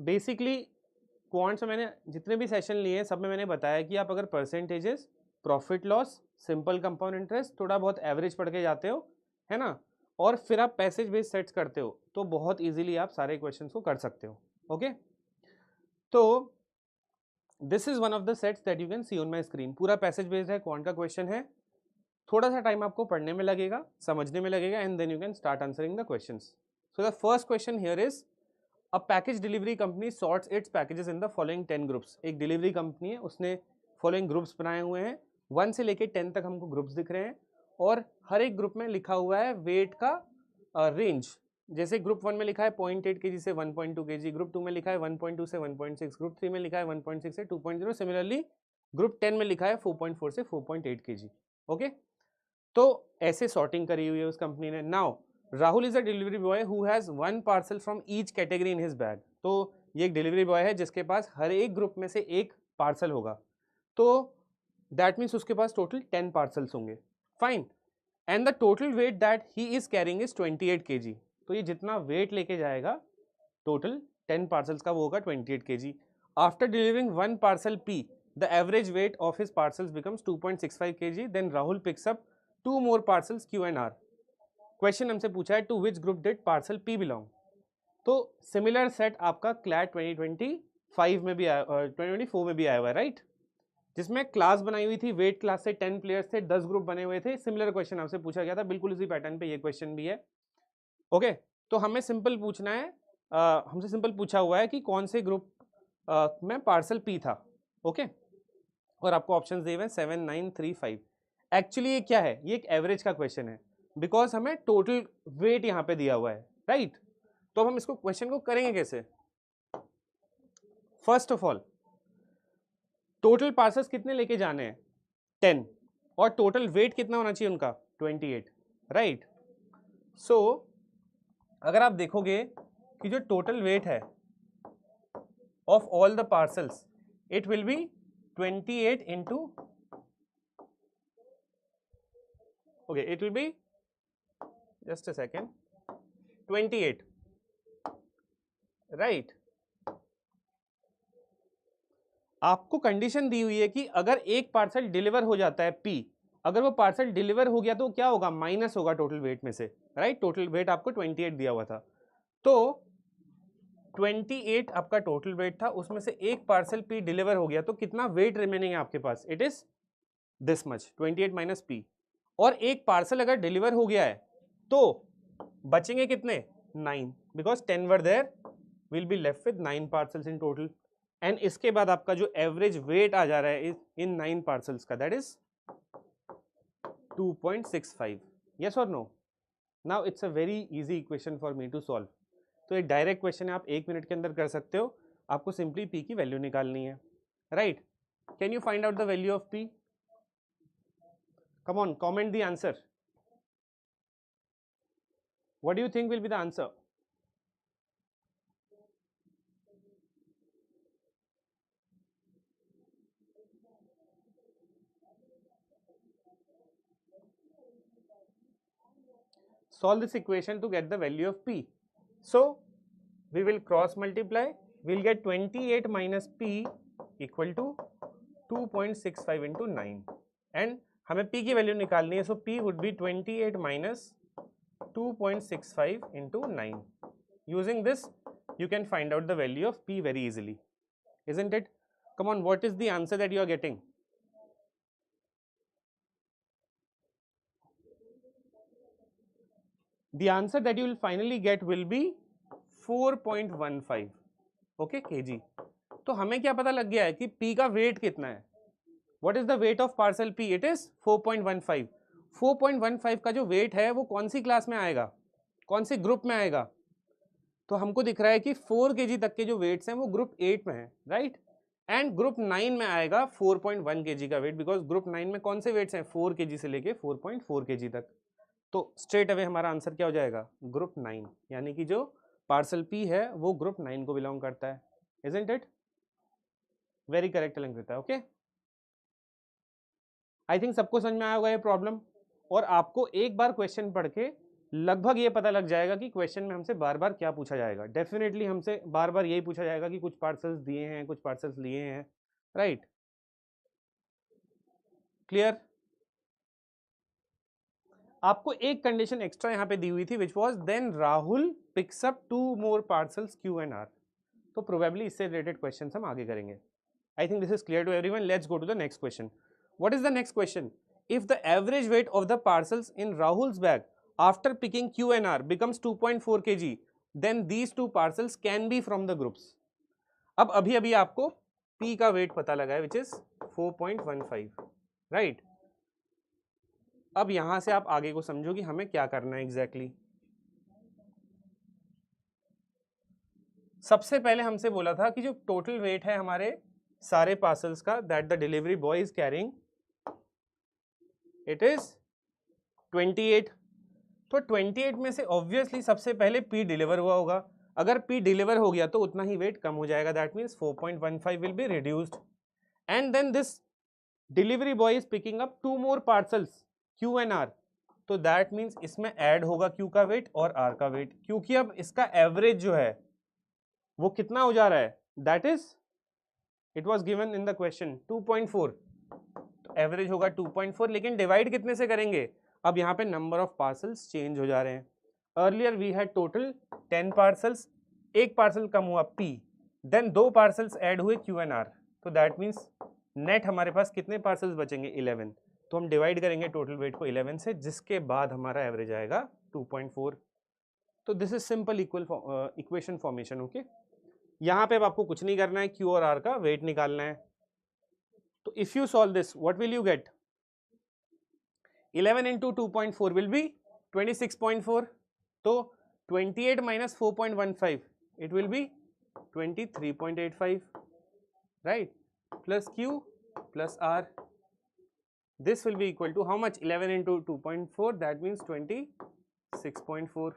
Basically quants में मैंने जितने भी सेशन लिए हैं सब में मैंने बताया कि आप अगर percentages, profit loss, simple compound interest, थोड़ा बहुत एवरेज पढ़ के जाते हो, है ना, और फिर आप पैसेज बेस्ड सेट्स करते हो तो बहुत इजीली आप सारे क्वेश्चंस को कर सकते हो। ओके, तो this is one of the sets that you can see on my screen. पूरा पैसेज बेस्ड है, क्वांट का क्वेश्चन है, थोड़ा सा टाइम आपको पढ़ने में लगेगा, समझने में लगेगा, and then you can start answering the questions. So the first question here is a package delivery company sorts its packages in the following 10 groups. एक डिलीवरी कंपनी है, उसने फॉलोइंग ग्रुप्स बनाए हुए हैं, 1 से लेके 10 तक हमको ग्रुप्स दिख रहे हैं, और हर एक ग्रुप में लिखा हुआ है वेट का रेंज। जैसे ग्रुप 1 में लिखा है 0.8 kg से 1.2 kg, ग्रुप 2 में लिखा है 1.2 से 1.6, ग्रुप 3 में लिखा है 1.6 से 2.0, सिमिलरली ग्रुप 10 में लिखा है 4.4 से 4.8 kg। ओके, तो ऐसे सॉर्टिंग करी हुई है उस कंपनी ने। Now Rahul is a delivery boy who has 1 parcel from each category in his bag. तो ये एक डिलीवरी बॉय है जिसके पास हर एक ग्रुप में से एक पार्सल होगा, तो दैट मीन्स उसके पास टोटल 10 पार्सल्स होंगे। Fine, and the total wait that he is carrying is 28 kg। तो ये जितना वेट लेके जाएगा टोटल 10 पार्सल्स का वो होगा 28 kg। After delivering 1 parcel P, the average weight of his parcels becomes 2.65 kg. Then Rahul picks up 2 more parcels Q and R. Question हमसे पूछा है to which group did parcel P belong. तो similar set आपका CLAT 2025 में भी 2024 में भी आया हुआ है, राइट, जिसमें क्लास बनाई हुई थी, वेट क्लास से 10 प्लेयर्स थे, 10 ग्रुप बने हुए थे। सिमिलर क्वेश्चन आपसे पूछा गया था, बिल्कुल इसी पैटर्न पे ये क्वेश्चन भी है। ओके, तो हमें सिंपल पूछना है, हमसे सिंपल पूछा हुआ है कि कौन से ग्रुप में पार्सल P था। ओके, और आपको ऑप्शन दिए हुए हैं 7, 9, 3, 5। एक्चुअली ये क्या है, ये एक एवरेज का क्वेश्चन है, बिकॉज हमें टोटल वेट यहाँ पे दिया हुआ है, राइट। तो अब हम इसको क्वेश्चन को करेंगे कैसे। First of all total parcels कितने लेके जाने हैं, 10, और टोटल वेट कितना होना चाहिए उनका, 28, राइट। सो अगर आप देखोगे कि जो टोटल वेट है of all the parcels, it will be 28 into, okay, it will be, just a second, 28, right। आपको कंडीशन दी हुई है कि अगर एक पार्सल डिलीवर हो जाता है P, अगर वो पार्सल डिलीवर हो गया तो क्या होगा, माइनस होगा टोटल वेट में से, राइट। टोटल वेट आपको 28 दिया हुआ था, तो 28 आपका टोटल वेट था, उसमें से एक पार्सल P डिलीवर हो गया, तो कितना वेट रिमेनिंग है आपके पास, it is this much, 28 minus P। और एक पार्सल अगर डिलीवर हो गया है तो बचेंगे कितने, 9, because 10 were there, will be left with 9 parcels in total. And इसके बाद आपका जो एवरेज वेट आ जा रहा है इन 9 पार्सल्स का, दैट इज 2.65। यस और no. Now it's a very easy equation for me to solve. तो एक डायरेक्ट क्वेश्चन है, आप 1 मिनट के अंदर कर सकते हो। आपको सिंपली P की वैल्यू निकालनी है, right. Can you find out the value of P? Come on, comment the answer. What do you think will be the answer? Solve this equation to get the value of P. So we will cross multiply. We'll get 28 minus P equal to 2.65 into 9. And हमें P की value निकालनी है, so P would be 28 minus 2.65 into 9. Using this, you can find out the value of P very easily, isn't it? Come on, what is the answer that you are getting? The answer that you will finally get will be 4.15, okay, kg. तो हमें क्या पता लग गया है कि P का wait कितना है। What is the weight of parcel P? It is 4.15. 4.15 का जो वेट है वो कौन सी क्लास में आएगा, कौन से ग्रुप में आएगा। तो हमको दिख रहा है कि 4 kg तक के जो वेट्स हैं वो ग्रुप 8 में है, राइट। एंड ग्रुप 9 में आएगा 4.1 kg का वेट, बिकॉज ग्रुप 9 में कौन से वेट्स हैं, 4 kg से लेके 4.4 kg तक। तो स्ट्रेट अवे हमारा आंसर क्या हो जाएगा, ग्रुप 9, यानी कि जो पार्सल P है वो ग्रुप 9 को बिलोंग करता है, isn't it? Very correct Alankrita, okay. I think सबको समझ में आया होगा ये प्रॉब्लम। और आपको एक बार क्वेश्चन पढ़ के लगभग ये पता लग जाएगा कि क्वेश्चन में हमसे बार बार क्या पूछा जाएगा। डेफिनेटली हमसे बार बार यही पूछा जाएगा कि कुछ पार्सल्स दिए हैं, कुछ पार्सल्स लिए हैं, राइट? क्लियर? आपको एक कंडीशन एक्स्ट्रा यहाँ पे दी हुई थी, which was then Rahul picks up 2 more parcels Q and R. तो प्रोबेबली इससे रिलेटेड क्वेश्चन हम आगे करेंगे। I think this is clear to everyone. Let's go to the next question. What is the next question? If the average weight of the parcels in Rahul's bag after picking Q and R becomes 2.4 kg, then these 2 parcels can be from the groups. अब अभी अभी आपको P का wait पता लगा है, विच is 4.15, right? अब यहां से आप आगे को समझो कि हमें क्या करना है एग्जैक्टली। सबसे पहले हमसे बोला था कि जो टोटल वेट है हमारे सारे पार्सल्स का, that the delivery boy is carrying, it is 28। तो 28 में से ऑब्वियसली सबसे पहले P डिलीवर हुआ होगा। अगर P डिलीवर हो गया तो उतना ही वेट कम हो जाएगा, that means 4.15 will be reduced. And then this delivery boy is picking up 2 more parcels Q and R, तो दैट मीन्स इसमें ऐड होगा Q का वेट और R का वेट, क्योंकि अब इसका एवरेज जो है वो कितना हो जा रहा है, that is it was given in the question 2.4, तो एवरेज होगा 2.4, लेकिन डिवाइड कितने से करेंगे? अब यहाँ पे नंबर ऑफ पार्सल्स चेंज हो जा रहे हैं। Earlier we had total 10 parcels, एक पार्सल कम हुआ P, देन 2 पार्सल्स ऐड हुए Q एंड R, तो दैट मीन्स नेट हमारे पास कितने पार्सल्स बचेंगे? 11। तो हम डिवाइड करेंगे टोटल वेट को 11 से, जिसके बाद हमारा एवरेज आएगा 2.4। तो this is simple equation formation, okay? यहाँ पे अब आपको कुछ नहीं करना है, Q और R का वेट निकालना है। तो if you solve this, what will you gate? 11 into 2.4 will be 26.4. तो 28 minus 4.15, it will be 23.85, right? Plus Q plus R. This will be equal to how much? 11 into 2.4, that means 26.4.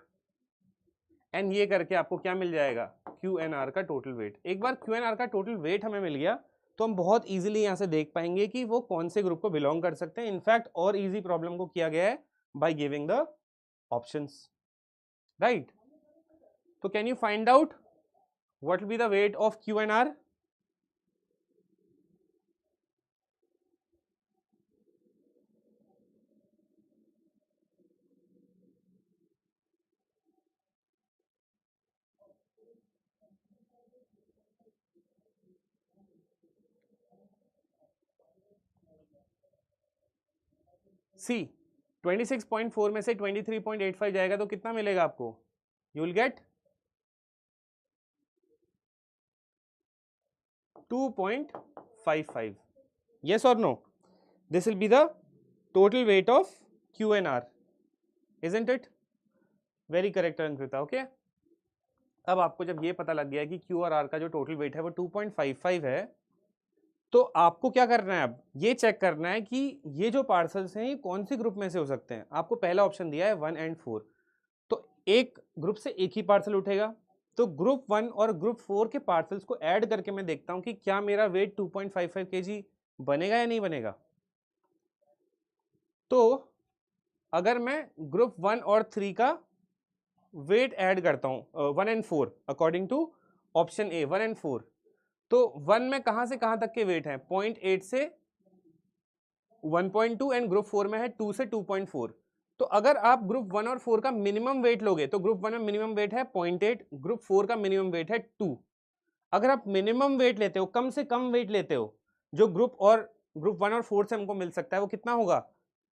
And ये करके आपको क्या मिल जाएगा? Q and R का total weight. एक बार Q and R का total weight हमें मिल गया तो हम बहुत इजीली यहाँ से देख पाएंगे कि वो कौन से ग्रुप को बिलोंग कर सकते हैं। इनफैक्ट और इजी प्रॉब्लम को किया गया है by giving the options, right? तो can you find out what will be the weight of Q and R? See 26.4 में से 23.85 जाएगा तो कितना मिलेगा आपको? You will get 2.55. yes or no? This will be the total weight of Q and R, isn't it? Very correct अंकृता, okay? अब आपको जब ये पता लग गया कि Q और R का जो टोटल वेट है वो 2.55 है, तो आपको क्या करना है? अब ये चेक करना है कि ये जो पार्सल्स हैं ये कौन से ग्रुप में से हो सकते हैं। आपको पहला ऑप्शन दिया है 1 and 4, तो एक ग्रुप से एक ही पार्सल उठेगा। तो ग्रुप 1 और ग्रुप 4 के पार्सल्स को ऐड करके मैं देखता हूं कि क्या मेरा वेट 2.55 kg बनेगा या नहीं बनेगा। तो अगर मैं ग्रुप 1 और 3 का वेट ऐड करता हूं 1 and 4 according to option A 1 and 4, तो 1 में कहां से कहां तक के वेट हैं? 0.8 से 1.2 एंड ग्रुप 4 में है 2 से 2.4। तो अगर आप ग्रुप 1 और 4 का मिनिमम वेट लोगे तो ग्रुप 1 में मिनिमम वेट है 0.8, ग्रुप 4 का मिनिमम वेट है 2। अगर आप मिनिमम वेट लेते हो, कम से कम वेट लेते हो, जो ग्रुप 1 और 4 से हमको मिल सकता है वो कितना होगा?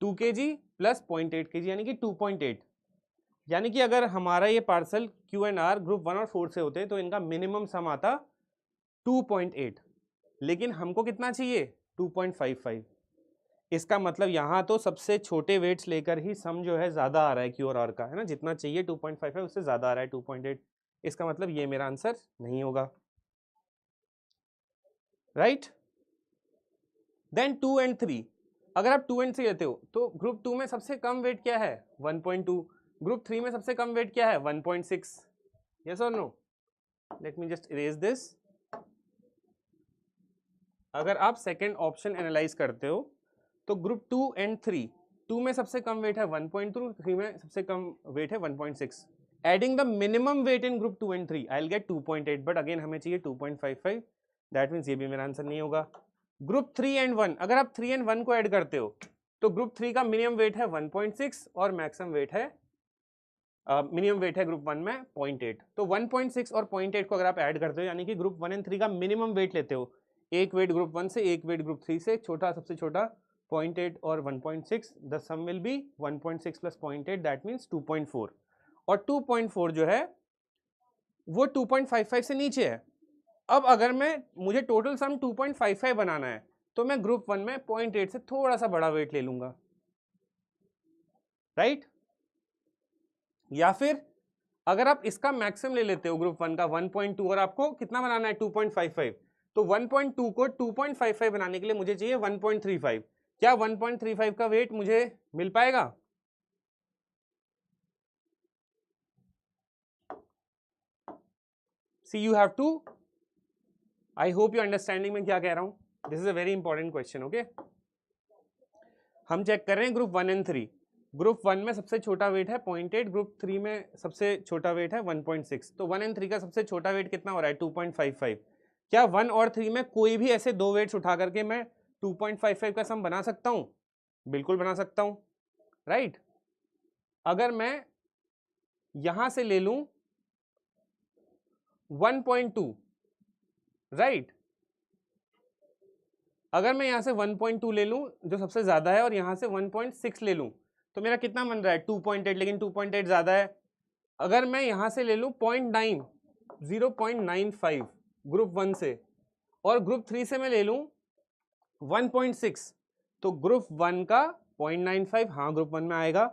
2 kg प्लस 0.8 kg यानी कि 2.8। यानी कि अगर हमारा ये parcel Q and R group 1 और 4 से होते तो इनका मिनिमम सम आता 2.8, लेकिन हमको कितना चाहिए? 2.55। इसका मतलब यहाँ तो सबसे छोटे वेट्स लेकर ही सम जो है ज़्यादा आ रहा है Q और R का, है ना? जितना चाहिए 2.55 उससे ज़्यादा आ रहा है 2.8। इसका मतलब ये मेरा आंसर नहीं होगा, राइट? देन 2 and 3, अगर आप 2 and 3 लेते हो तो ग्रुप 2 में सबसे कम वेट क्या है? 1.2। ग्रुप 3 में सबसे कम वेट क्या है? 1.6। यस और no? Let me just erase this. अगर आप सेकेंड ऑप्शन एनालाइज करते हो तो ग्रुप 2 and 3 2 में सबसे कम वेट है 1.2, 3 में सबसे कम वेट है 1.6. Adding the minimum weight in group 2 and 3 I will get 2.8, but again हमें चाहिए 2.55. दैट मीन्स ये भी मेरा आंसर नहीं होगा. ग्रुप 3 and 1, अगर आप 3 and 1 को ऐड करते हो तो ग्रुप 3 का मिनिमम वेट है 1.6 और मैक्सिमम वेट है मिनिमम वेट है ग्रुप 1 में 0.8. तो 1.6 और 0.8 को अगर आप ऐड करते हो यानी कि ग्रुप 1 and 3 का मिनिमम वेट लेते हो, एक वेट ग्रुप 1 से, एक वेट ग्रुप 3 से, छोटा सबसे छोटा 0.8 और 1.6, the sum will be 1.6 plus 0.8, that means 2.4. और 2.4 जो है वो 2.55 से नीचे है. अब अगर मुझे टोटल सम 2.55 बनाना है तो मैं ग्रुप 1 में 0.8 से थोड़ा सा बड़ा वेट ले लूंगा, राइट? या फिर अगर आप इसका मैक्सिमम ले लेते हो ग्रुप 1 का 1.2 और आपको कितना बनाना है 2.55, तो 1.2 को 2.55 बनाने के लिए मुझे चाहिए 1.35. क्या 1.35 का वेट मुझे मिल पाएगा? See, you have to, I hope you understanding मैं क्या कह रहा हूं. This is a very important question, okay? हम चेक कर रहे हैं ग्रुप 1 and 3. ग्रुप 1 में सबसे छोटा वेट है 0.8, ग्रुप 3 में सबसे छोटा वेट है 1.6. तो 1 and 3 का सबसे छोटा वेट कितना हो रहा है 2.55. क्या 1 और 3 में कोई भी ऐसे दो वेट्स उठा करके मैं 2.55 का सम बना सकता हूं? बिल्कुल बना सकता हूं, राइट? अगर मैं यहां से ले लूं 1.2, राइट? अगर मैं यहां से 1.2 ले लूं जो सबसे ज्यादा है और यहां से 1.6 ले लूं तो मेरा कितना बन रहा है 2.8, लेकिन 2.8 ज्यादा है. अगर मैं यहां से ले लूं 0.9, 0.95 ग्रुप 1 से और ग्रुप 3 से मैं ले लूं 1.6, तो ग्रुप 1 का 0.95 हाँ ग्रुप 1 में आएगा.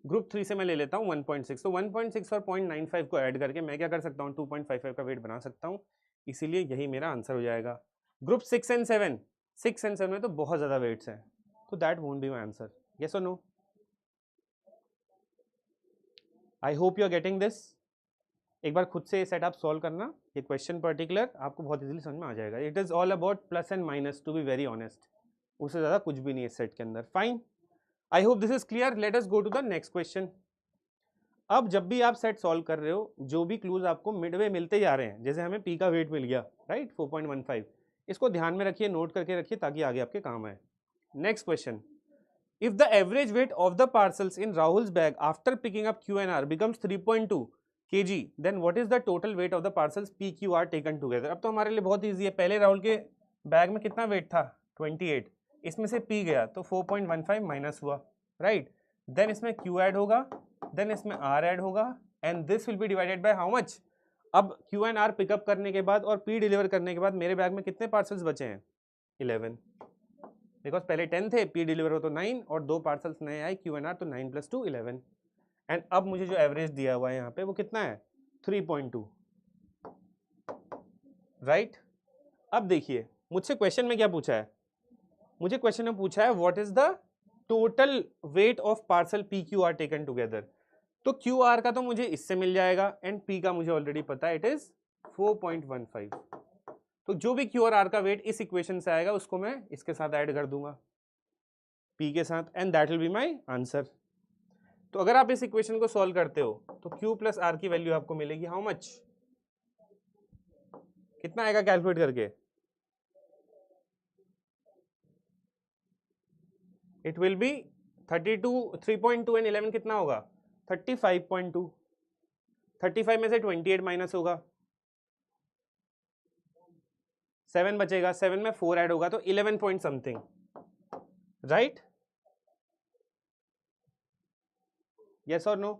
ग्रुप 3 से मैं ले लेता हूं 1.6, तो 1.6 और 0.95 को ऐड करके मैं क्या कर सकता हूं 2.55 का वेट बना सकता हूं. इसीलिए यही मेरा आंसर हो जाएगा. ग्रुप 6 and 7, 6 and 7 में तो बहुत ज्यादा वेट्स हैं, तो that won't be my answer. Yes और no? I hope you are getting this. एक बार खुद से ये सेट आप सॉल्व करना, ये क्वेश्चन पर्टिकुलर आपको बहुत इजीली समझ में आ जाएगा. It is all about plus and minus, to be very honest. उससे ज़्यादा कुछ भी नहीं है सेट के अंदर. Fine, I hope this is clear. Let us go to the next question. अब जब भी आप सेट सॉल्व कर रहे हो, जो भी क्लूज आपको मिडवे मिलते जा रहे हैं, जैसे हमें पी का वेट मिल गया, राइट 4.15, इसको ध्यान में रखिए, नोट करके रखिए ताकि आगे आपके काम आए. Next question. If the average weight of the parcels in Rahul's bag after picking up Q and R becomes 3.2 kg, then what is the total weight of the parcels P, Q, R taken together? अब तो हमारे लिए बहुत easy है. पहले राहुल के bag में कितना वेट था 28, इसमें से P गया तो 4.15 माइनस हुआ, राइट? देन इसमें Q ऐड होगा, देन इसमें R ऐड होगा, and this will be divided by how much. अब Q and R पिकअप करने के बाद और P डिलीवर करने के बाद मेरे बैग में कितने पार्सल्स बचे हैं 11, बिकॉज पहले 10 थे, P डिलीवर हो तो 9 और दो पार्सल्स नए आए Q and R, तो 9 + 2 11. एंड अब मुझे जो एवरेज दिया हुआ है यहाँ पे वो कितना है 3.2, राइट? अब देखिए मुझसे क्वेश्चन में क्या पूछा है. मुझे क्वेश्चन में पूछा है what is the total weight of parcel P, Q, R taken together. तो Q, R का तो मुझे इससे मिल जाएगा एंड P का मुझे ऑलरेडी पता है, इट इज 4.15. तो जो भी Q और R का वेट इस इक्वेशन से आएगा उसको मैं इसके साथ ऐड कर दूंगा P के साथ, and that will B my answer. तो अगर आप इस इक्वेशन को सॉल्व करते हो तो Q + R की वैल्यू आपको मिलेगी हाउ मच, कितना आएगा कैलकुलेट करके? इट विल बी 32, 3.2 एंड 11 कितना होगा 35.2. 35 में से 28 माइनस होगा, 7 बचेगा, 7 में 4 ऐड होगा तो 11 पॉइंट समथिंग, राइट? यस और नो?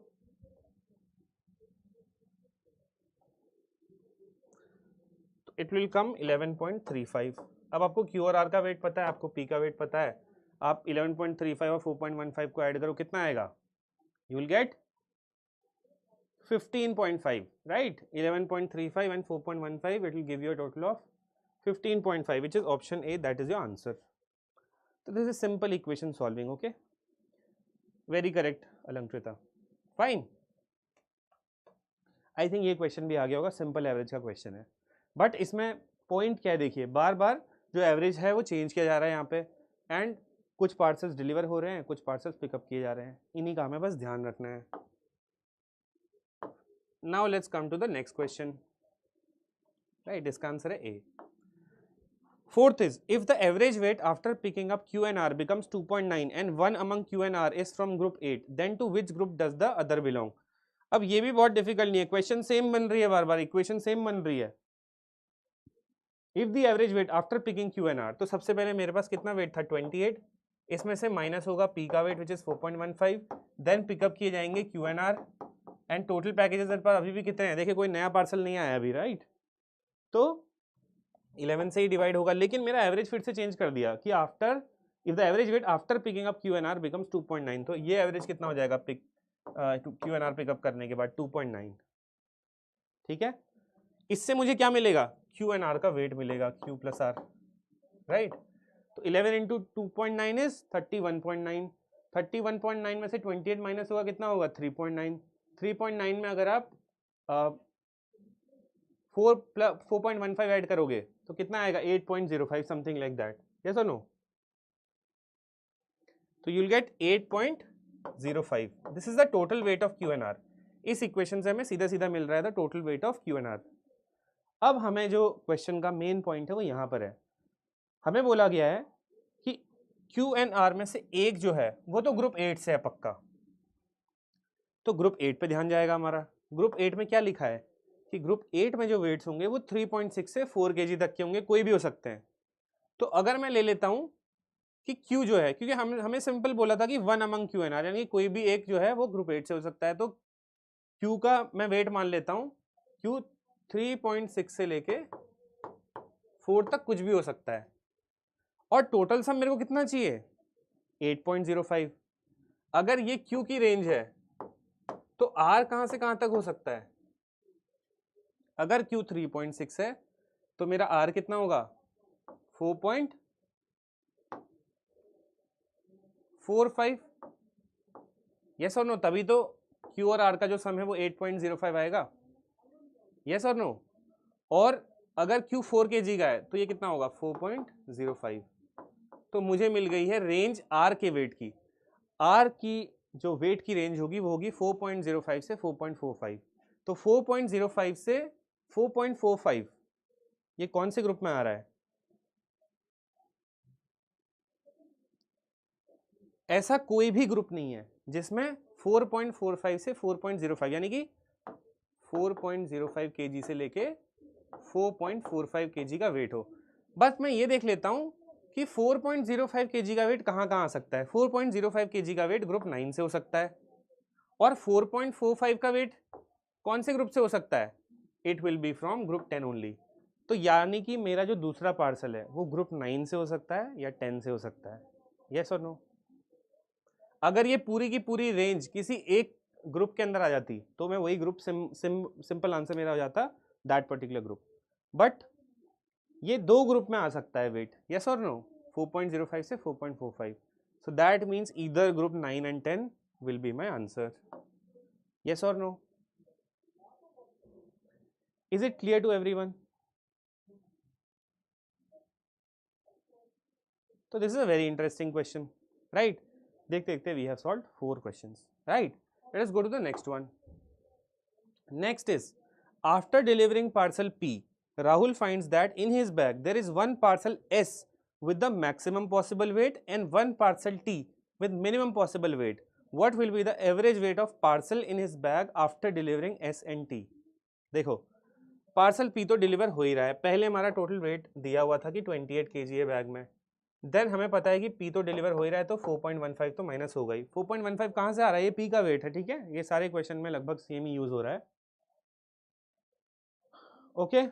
It will come 11.35. अब आपको Q और R का वेट पता है, आपको P का वेट पता है, आप 11.35 और 4.15 को ऐड करो, कितना आएगा? You will gate 15.5, right? 11.35 and 4.15, it will give you a total of 15.5, which is option A, that is your answer. So this is simple equation solving, okay? Very correct, Alankrita. Fine. I think ये question भी आ गया होगा, simple average का question है. But इसमें point क्या है देखिए, बार बार जो एवरेज है वो चेंज किया जा रहा है यहाँ पे, एंड कुछ पार्सल्स डिलीवर हो रहे हैं, कुछ पार्सल्स पिकअप किए जा रहे हैं, इन्हीं का हमें बस ध्यान रखना है। Now let's come to the next question, right, इसका आंसर है A. Fourth is, if the average weight after picking up Q and R becomes 2.9 and one among Q and R is from group 8, then to which group does the other belong? अब ये भी बहुत difficult नहीं है, question same बन रही है, बार बार equation same बन रही है। If the average weight after picking Q and R, तो सबसे पहले मेरे पास कितना वेट था 28, इसमें से माइनस होगा P का weight which is 4.15, then pickup किए जाएंगे Q and R and total packages मेरे पास अभी भी कितने हैं, देखिए कोई नया पार्सल नहीं आया अभी, राइट, तो 11 से ही डिवाइड होगा, लेकिन मेरा एवरेज फिर से चेंज कर दिया कि after if the average weight after picking up Q N R becomes 2.9, तो ये एवरेज कितना हो जाएगा क्यू एन आर पिकअप करने के बाद 2.9, ठीक है। इससे मुझे क्या मिलेगा, क्यू एन आर का वेट मिलेगा, क्यू प्लस आर, राइट। तो 11 इंटू 2.9 इज 31.9, 31.9 में से 28 माइनस होगा, कितना होगा 3.9, 3.9 में अगर आप 4.15 ऐड करोगे तो कितना आएगा 8.05, समथिंग लाइक दैट, यस और नो, तो you will get 8.05, this is the total weight of Q N R. इस इक्वेशन से हमें सीधा सीधा मिल रहा है the total weight of Q N R. अब हमें जो क्वेश्चन का मेन पॉइंट है वो यहाँ पर है, हमें बोला गया है कि क्यू एन आर में से एक जो है वो तो ग्रुप 8 से है पक्का, तो ग्रुप 8 पे ध्यान जाएगा हमारा। ग्रुप 8 में क्या लिखा है कि ग्रुप 8 में जो वेट्स होंगे वो 3.6 से 4 kg तक के होंगे, कोई भी हो सकते हैं। तो अगर मैं ले लेता हूं कि Q जो है, क्योंकि हमें सिंपल बोला था कि one among Q N R, यानी कोई भी एक जो है वो ग्रुप 8 से हो सकता है, तो Q का मैं वेट मान लेता हूं, Q 3.6 से लेके 4 तक कुछ भी हो सकता है, और टोटल सम मेरे को कितना चाहिए 8.05। अगर ये Q की रेंज है तो R कहां से कहां तक हो सकता है, अगर Q 3.6 है तो मेरा R कितना होगा 4.45, यस और नो, तभी तो Q और R का जो सम है वो 8.05 आएगा, यस और नो। और अगर Q 4 kg का है तो ये कितना होगा 4.05, तो मुझे मिल गई है रेंज R के वेट की। R की जो वेट की रेंज होगी वो होगी 4.05 से 4.45, तो 4.05 से 4.45 ये कौन से ग्रुप में आ रहा है, ऐसा कोई भी ग्रुप नहीं है जिसमें 4.45 से 4.05 यानी कि 4.05 kg से लेके 4.45 kg का वेट हो। बस मैं ये देख लेता हूं कि 4.05 kg का वेट कहां कहां आ सकता है। 4.05 kg का वेट ग्रुप 9 से हो सकता है, और 4.45 का वेट कौन से ग्रुप से हो सकता है, it will be from group 10 only. तो यानी कि मेरा जो दूसरा पार्सल है वो ग्रुप 9 से हो सकता है या 10 से हो सकता है, यस और नो। अगर ये पूरी की पूरी रेंज किसी एक ग्रुप के अंदर आ जाती तो मैं वही ग्रुप सिंपल आंसर मेरा हो जाता दैट पर्टिकुलर ग्रुप, बट ये दो ग्रुप में आ सकता है वेट, यस और नो, 4.05 से 4.45, so that means either group 9 and 10 will be my answer, yes और no. Is it clear to everyone? तो this is a very interesting question, right. देखते देखते we have solved 4 questions, right. Let us go to the next one. Next is, after delivering parcel P, Rahul finds that in his bag there is one parcel S with the maximum possible weight and one parcel T with minimum possible weight. What will be the average weight of parcel in his bag after delivering S and T? देखो parcel P तो deliver हो ही रहा है, पहले हमारा total weight दिया हुआ था कि 28 kg है बैग में, देन हमें पता है कि P तो डिलीवर हो ही रहा है, तो 4.15 तो माइनस हो गई। 4.15 कहाँ से आ रहा है, ये P का वेट है, ठीक है, ये सारे क्वेश्चन में लगभग सेम ही यूज हो रहा है, ओके।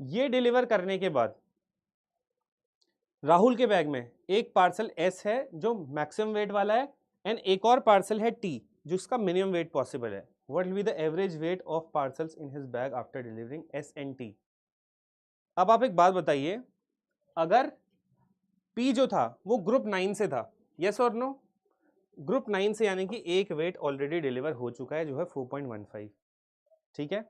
ये डिलीवर करने के बाद राहुल के बैग में एक पार्सल S है जो मैक्सिमम वेट वाला है, एंड एक और पार्सल है T जिसका मिनिमम वेट पॉसिबल है। What will be the average weight of parcels in his bag after delivering S and T? अब आप एक बात बताइए, अगर P जो था वो ग्रुप 9 से था, यस और नो, ग्रुप 9 से यानी कि एक वेट ऑलरेडी डिलीवर हो चुका है जो है 4.15, ठीक है।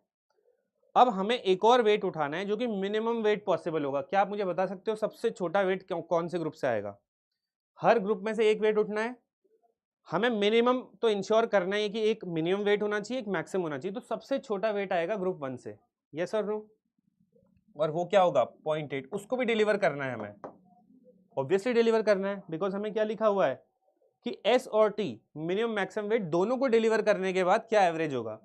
अब हमें एक और वेट उठाना है जो कि मिनिमम वेट पॉसिबल होगा। क्या आप मुझे बता सकते हो सबसे छोटा वेट कौन से ग्रुप से आएगा? हर ग्रुप में से एक वेट उठना है, हमें मिनिमम तो इंश्योर करना है कि एक मिनिमम वेट होना चाहिए, एक मैक्सिमम होना चाहिए। तो सबसे छोटा वेट आएगा ग्रुप 1 से, यस और नो? और वो क्या होगा? 0.8। उसको भी डिलीवर करना है हमें, ऑब्वियसली डिलीवर करना है, बिकॉज हमें क्या लिखा हुआ है कि एस और टी मिनिमम मैक्सिमम वेट दोनों को डिलीवर करने के बाद क्या एवरेज होगा।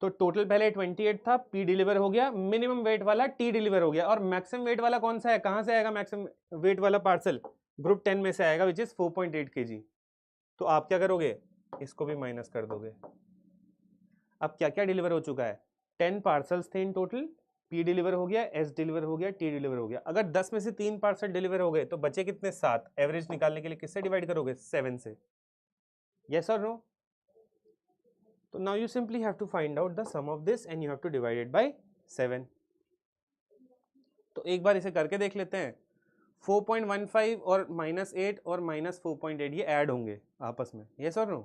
तो टोटल पहले 28 था, पी डिलीवर हो गया, मिनिमम वेट वाला टी डिलीवर हो गया, और मैक्सिमम वेट वाला कौन सा है? कहां से आएगा मैक्सिमम वेट वाला पार्सल? ग्रुप 10 में से आएगा, विच इज 4.8 kg। तो आप क्या करोगे? इसको भी माइनस कर दोगे। अब क्या क्या डिलीवर हो चुका है? 10 पार्सल्स थे इन टोटल, पी डिलीवर हो गया, एस डिलीवर हो गया, टी डिलीवर हो गया। अगर 10 में से 3 पार्सल डिलीवर हो गए तो बचे कितने? 7। एवरेज निकालने के लिए किससे डिवाइड करोगे? 7 से, yes or no? So now you simply have to find out the sum of this and you have to divide it by 7. तो एक बार इसे करके देख लेते हैं। 4.15 और -8 और -4.8 ये ऐड होंगे आपस में, yes or no?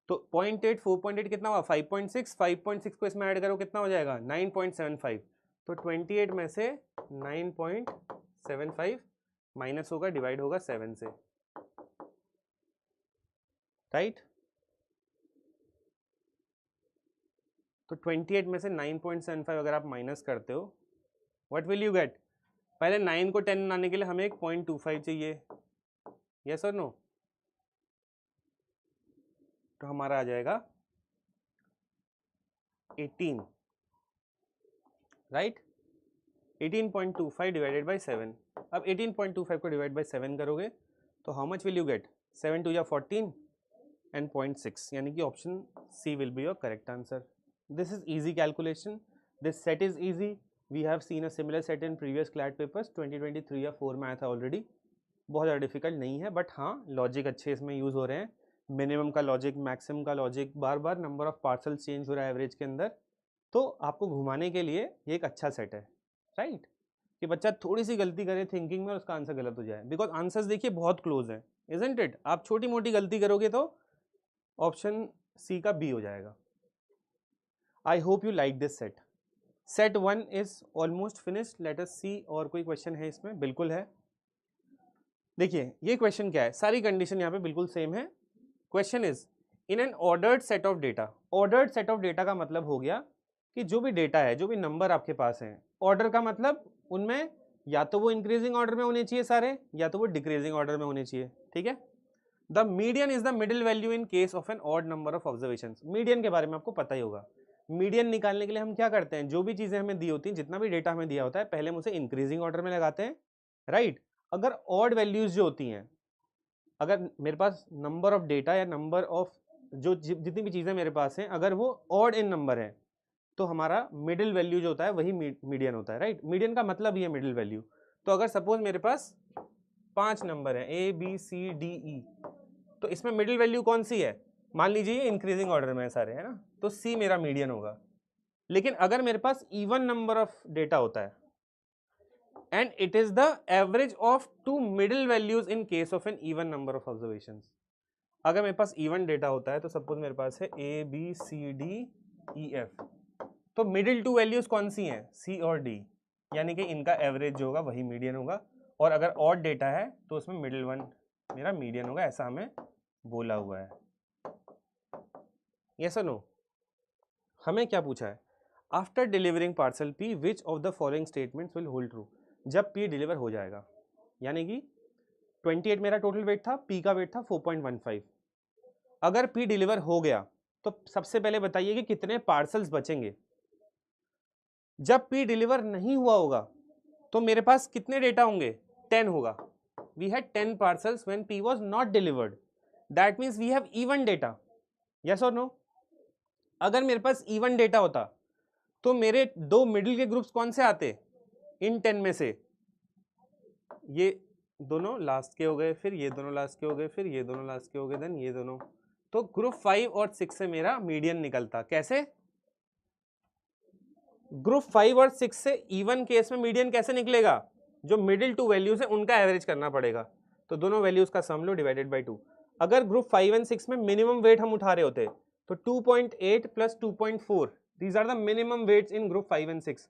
तो 0.8 4.8 कितना हुआ? 5.6। 5.6 को इसमें ऐड करो कितना हो जाएगा? 9.75। तो 28 में से 9.75 माइनस होगा, डिवाइड होगा 7 से, राइट? तो 28 में से 9.75 अगर आप माइनस करते हो, व्हाट विल यू गेट? पहले 9 को 10 बनाने के लिए हमें एक 0.25 चाहिए, यस और नो? तो हमारा आ जाएगा 18, राइट? 18.25 divided by 7। अब 18.25 को डिवाइड बाई 7 करोगे तो how much will you get? 7 2 या 14 एंड 0.6, यानी कि option C will be your correct answer. This is easy calculation, this set is easy. We have seen a similar set in previous CLAT papers 2023 या 4 में आया था already. बहुत ज़्यादा difficult नहीं है, बट हाँ लॉजिक अच्छे इसमें यूज़ हो रहे हैं। मिनिमम का लॉजिक, मैक्सिमम का logic, bar bar number of parcels change हो रहा है एवरेज के अंदर, तो आपको घुमाने के लिए ये एक अच्छा सेट है, राइट? कि बच्चा थोड़ी सी गलती करे थिंकिंग में और उसका आंसर गलत हो जाए, बिकॉज आंसर्स देखिए बहुत क्लोज हैं, इजंट इट? आप छोटी मोटी गलती करोगे तो ऑप्शन सी का बी हो जाएगा। I hope you like this set. Set 1 is almost finished, let us see और कोई क्वेश्चन है इसमें? बिल्कुल है। देखिए ये क्वेश्चन क्या है, सारी कंडीशन यहाँ पे बिल्कुल सेम है। Question is in an ordered set of data. Ordered set of data का मतलब हो गया कि जो भी डेटा है, जो भी नंबर आपके पास हैं, ऑर्डर का मतलब उनमें या तो वो इंक्रीजिंग ऑर्डर में होने चाहिए सारे, या तो वो डिक्रीजिंग ऑर्डर में होने चाहिए, ठीक है? The median is the middle value in case of an odd number of observation. Median के बारे में आपको पता ही होगा। मीडियन निकालने के लिए हम क्या करते हैं? जो भी चीजें हमें दी होती हैं, जितना भी डेटा हमें दिया होता है, पहले हम उसे इंक्रीजिंग ऑर्डर में लगाते हैं, राइट? अगर ऑड वैल्यूज जो होती हैं, अगर मेरे पास नंबर ऑफ डेटा या नंबर ऑफ जो जितनी भी चीज़ें मेरे पास हैं, अगर वो ऑड इन नंबर है, तो हमारा मिडिल वैल्यू जो होता है वही मीडियन होता है, राइट? मीडियन का मतलब ही है मिडिल वैल्यू। तो अगर सपोज मेरे पास 5 नंबर है A B C D E, तो इसमें मिडिल वैल्यू कौन सी है? मान लीजिए इंक्रीजिंग ऑर्डर में सारे, है ना? तो C मेरा मीडियन होगा। लेकिन अगर मेरे पास इवन नंबर ऑफ डेटा होता है and it is the average of two middle values in case of an even number of observations. अगर मेरे पास इवन डेटा होता है तो सपोज मेरे पास है A B C D E F, तो मिडिल टू वैल्यूज कौन सी हैं? C और D, यानी कि इनका एवरेज जो होगा वही मीडियन होगा। और अगर ऑड डेटा है तो उसमें मिडिल वन मेरा मीडियन होगा, ऐसा हमें बोला हुआ है। यस और नो? हमें क्या पूछा है? After delivering parcel P which of the following statements will hold true. जब P डिलीवर हो जाएगा, यानी कि 28 मेरा टोटल वेट था, P का वेट था 4.15। अगर P डिलीवर हो गया तो सबसे पहले बताइए कि कितने पार्सल्स बचेंगे। जब P डिलीवर नहीं हुआ होगा तो मेरे पास कितने डेटा होंगे? 10 होगा। We had 10 parcels when P was not delivered, that means we have even data, yes और नो? अगर मेरे पास इवन डेटा होता तो मेरे दो मिडिल के ग्रुप्स कौन से आते इन 10 में से? ये दोनों लास्ट के हो गए, फिर ये दोनों लास्ट के हो गए, फिर ये दोनों लास्ट के हो गए, देन ये दोनों। तो ग्रुप 5 और 6 से मेरा मीडियन निकलता। कैसे? ग्रुप 5 और 6 से इवन केस में मीडियन कैसे निकलेगा? जो मिडिल टू वैल्यूज है उनका एवरेज करना पड़ेगा। तो दोनों वैल्यूज का सम लो डिवाइडेड बाई 2। अगर ग्रुप 5 एंड 6 में मिनिमम वेट हम उठा रहे होते तो 2.8 plus 2.4 these are the minimum weights in group 5 and 6।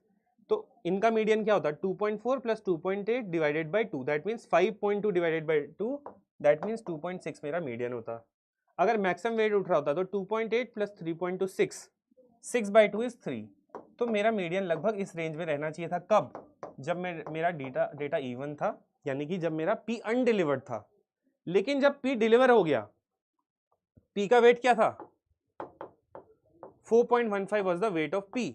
तो इनका मीडियन क्या होता है 2.4 plus 2.8 divided by 2, that means 5.2 divided by 2, that means 2.6 मेरा मीडियन होता। अगर मैक्सिमम वेट उठ रहा होता तो 2.8 प्लस 3.2 6 बाई 2 इज 3, तो मेरा मीडियन लगभग इस रेंज में रहना चाहिए था। कब? जब मेरा डेटा इवन था, यानी कि जब मेरा P अनडिलीवर्ड था। लेकिन जब P डिलीवर हो गया, P का वेट क्या था 4.15 was the weight of P।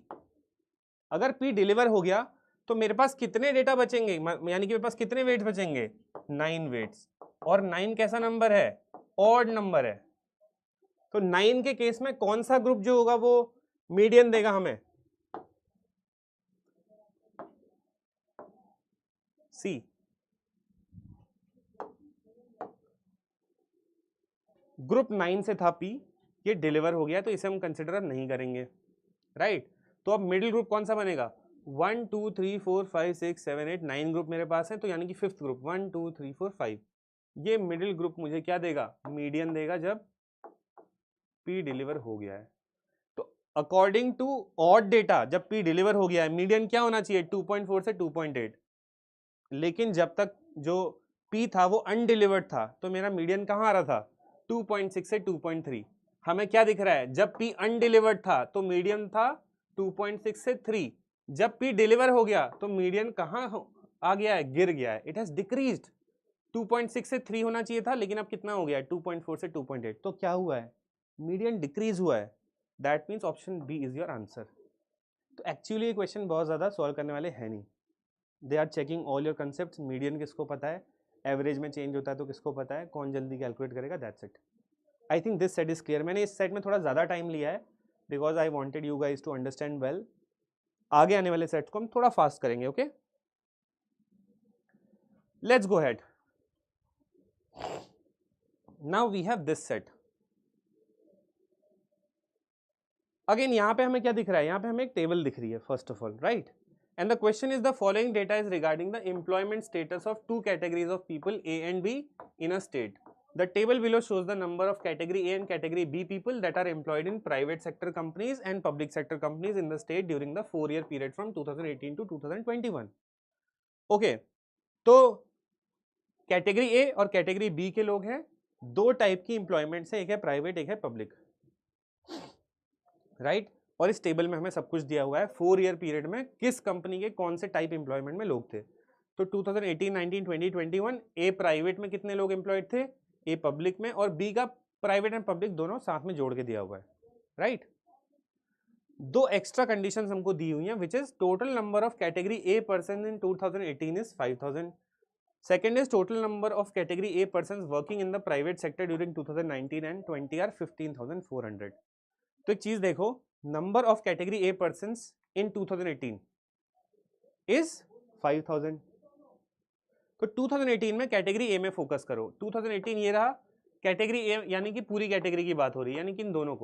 अगर P डिलीवर हो गया तो मेरे पास कितने डेटा बचेंगे, यानी कि मेरे पास कितने वेट्स बचेंगे 9 वेट्स। और 9 कैसा नंबर है, ऑड नंबर है। तो 9 के केस में कौन सा ग्रुप जो होगा वो मीडियन देगा हमें, सी। ग्रुप 9 से था P, ये डिलीवर हो गया तो इसे हम कंसिडर अब नहीं करेंगे, राइट। तो अब मिडिल ग्रुप कौन सा बनेगा 1 2 3 4 5 6 7 8 9 ग्रुप मेरे पास है, तो यानी कि फिफ्थ ग्रुप 1 2 3 4 5। ये मिडिल ग्रुप मुझे क्या देगा, मीडियन देगा जब P डिलीवर हो गया है। तो अकॉर्डिंग टू ऑड डेटा जब P डिलीवर हो गया है मीडियन क्या होना चाहिए 2.4 से 2.8। लेकिन जब तक जो P था वो अनडिलीवर्ड था तो मेरा मीडियन कहाँ आ रहा था 2.6 से 2.3। हमें क्या दिख रहा है, जब P अनडिलीवर्ड था तो मीडियन था 2.6 से 3। जब P डिलीवर हो गया तो मीडियन कहाँ आ गया है, गिर गया है, इट हैज डिक्रीज्ड। 2.6 से 3 होना चाहिए था, लेकिन अब कितना हो गया है 2.4 से 2.8। तो क्या हुआ है, मीडियन डिक्रीज हुआ है। That means option B is your answer. तो एक्चुअली ये क्वेश्चन बहुत ज़्यादा सॉल्व करने वाले हैं नहीं। They are checking all your concept. Median किसको पता है, एवरेज में चेंज होता है तो किसको पता है, कौन जल्दी कैलकुलेट करेगा, that's it. I think this set is clear. मैंने इस सेट में थोड़ा ज़्यादा टाइम लिया है because I wanted you guys to understand well. आगे आने वाले सेट्स को हम थोड़ा फास्ट करेंगे, okay. Let's go head. Now we have this set. Again यहाँ पे हमें क्या दिख रहा है, यहाँ पे हमें एक टेबल दिख रही है first of all, right. And the question is the following data is regarding the employment status of two categories of people A and B in a state. The table below shows the number of category A and category B people that are employed in private sector companies and public sector companies in the state during the 4-year period from 2018 to 2021. Okay, तो category A और category B के लोग हैं, दो type की employment से, एक है प्राइवेट एक है पब्लिक, राइट। और इस टेबल में हमें सब कुछ दिया हुआ है 4 ईयर पीरियड में किस कंपनी के कौन से टाइप एम्प्लॉयमेंट में लोग थे। तो 2018, 19, 20, 21 ए प्राइवेट में कितने लोग एम्प्लॉयड थे, ए पब्लिक में, और बी का प्राइवेट एंड पब्लिक दोनों साथ में जोड़ के दिया हुआ है, राइट। दो एक्स्ट्रा कंडीशंस हमको दी हुई हैं, which is total number of category A person in 2018 is 5000। Second is total number of category A person working in the private sector during 2019 and 20 are 15,400। तो एक चीज देखो, number of category A persons in 2018 is 5000। तो 2018 में category A में focus करो। 2018 ये रहा कैटेगरी A, यानी कि पूरी कैटेगरी की बात हो रही है, यानी कि इन दोनों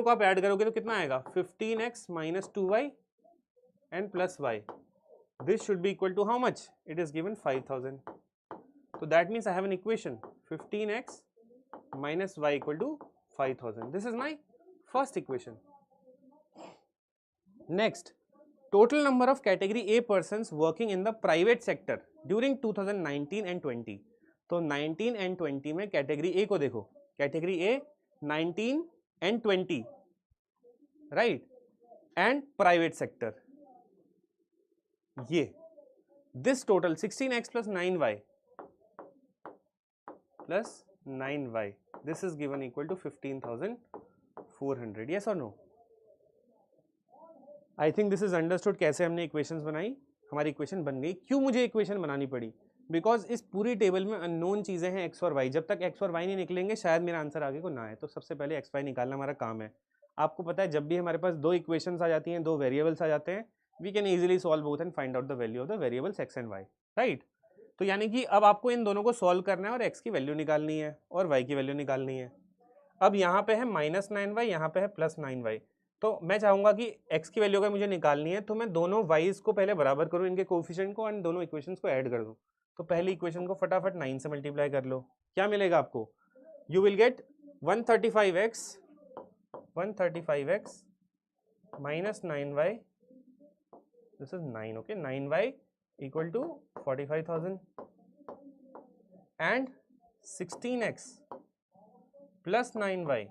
को आप ऐड करोगे तो कितना आएगा 15x minus 2y and plus y. This should be equal to how much? It is given 5000. So that means I have an equation 15x minus y equal to 5000. This is my first equation. Next, total number of category A persons working in the private sector during 2019 and 20. तो 19 and 20 में category A को देखो, category A 19 and 20, right, and private sector, ये this total 16x plus 9y plus 9y, this is given equal to 15,400. yes or no? I think this is understood कैसे हमने equations बनाई। हमारी equation बन गई। क्यों मुझे इक्वेशन बनानी पड़ी, बिकॉज इस पूरी टेबल में अननोन चीज़ें हैं एक्स और वाई। जब तक एक्स और वाई नहीं निकलेंगे शायद मेरा आंसर आगे को ना आए। तो सबसे पहले एक्स वाई निकालना हमारा काम है। आपको पता है जब भी हमारे पास दो इक्वेशंस आ जाती हैं, दो वेरिएबल्स आ जाते हैं, we can easily solve both and find out the value of the variables X and Y, right. तो यानी कि अब आपको इन दोनों को सॉल्व करना है और एक्स की वैल्यू निकालनी है और वाई की वैल्यू निकालनी है। अब यहाँ पे है -9y, यहाँ पे है +9y। तो मैं चाहूंगा कि x की वैल्यू अगर मुझे निकालनी है तो मैं दोनों y's को पहले बराबर करूं, इनके कोफिशिएंट को, एंड दोनों इक्वेशंस को ऐड कर दूं। तो पहली इक्वेशन को फटाफट 9 से मल्टीप्लाई कर लो। क्या मिलेगा आपको, you will gate 135x minus 9y, this is 9, okay, 9y equal to 45,000 and 16x plus 9y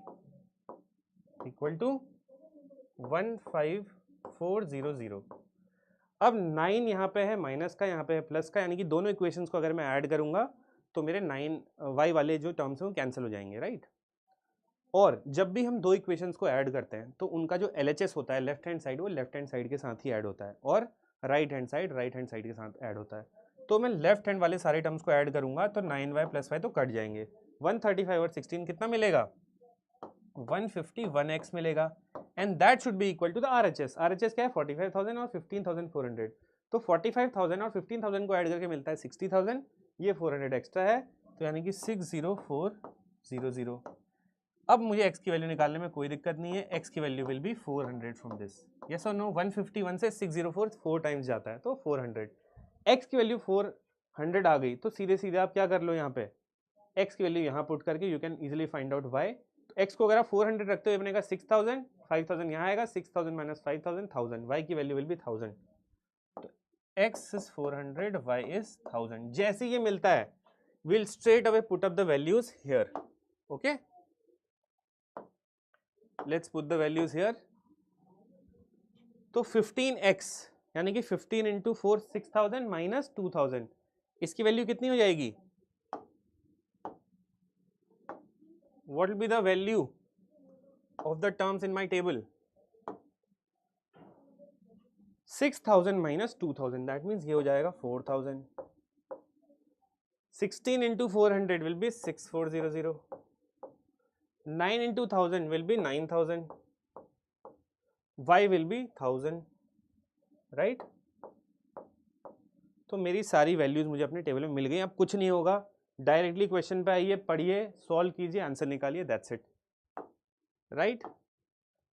equal to 15400। अब 9 यहाँ पे है माइनस का, यहाँ पे है प्लस का, यानी कि दोनों इक्वेशंस को अगर मैं ऐड करूंगा तो मेरे 9y वाले जो टर्म्स हैं वो कैंसिल हो जाएंगे, राइट। और जब भी हम दो इक्वेशंस को ऐड करते हैं तो उनका जो LHS होता है लेफ्ट हैंड साइड, वो लेफ्ट हैंड साइड के साथ ही ऐड होता है, और राइट हैंड साइड के साथ ऐड होता है। तो मैं लेफ्ट हैंड वाले सारे टर्म्स को ऐड करूंगा तो 9y प्लस y तो कट जाएंगे, 135 और 16 कितना मिलेगा, 151x मिलेगा, and that should be equal to the RHS। RHS क्या है, 45,000 और 15,400। तो 45,000 और 15,000 को ऐड करके मिलता है 60,000, ये 400 एक्स्ट्रा है, तो यानी कि 60400। अब मुझे x की वैल्यू निकालने में कोई दिक्कत नहीं है, x की value will be 400 from this, yes और नो। 151 से 604 4 टाइम्स जाता है, तो 400। x की वैल्यू 400 आ गई, तो सीधे सीधे आप क्या कर लो, यहाँ पे x की वैल्यू यहाँ पुट करके you can easily find out y। x को अगर आप 400 रखते हो बनेगा 6000, 5000 यहाँ आएगा, 6000 माइनस 5000 1000, y की वैल्यू विल बी 1000। तो x इज 400, y इज 1000। जैसे ये मिलता है we'll straight away put up the values here, okay, let's put the values here। तो 15x यानी कि 15 इंटू 4 6000 माइनस 2000, इसकी वैल्यू कितनी हो जाएगी, what will be the value of the terms in my table, 6000 minus 2000, that means ये हो जाएगा 4000। 16 into 400 will be 6400, 9 into 1000 will be 9000, y will be 1000, right। तो मेरी सारी वैल्यूज मुझे अपने टेबल में मिल गई। अब कुछ नहीं होगा, डायरेक्टली क्वेश्चन पे आइए, पढ़िए, सॉल्व कीजिए, आंसर निकालिए, that's it, right.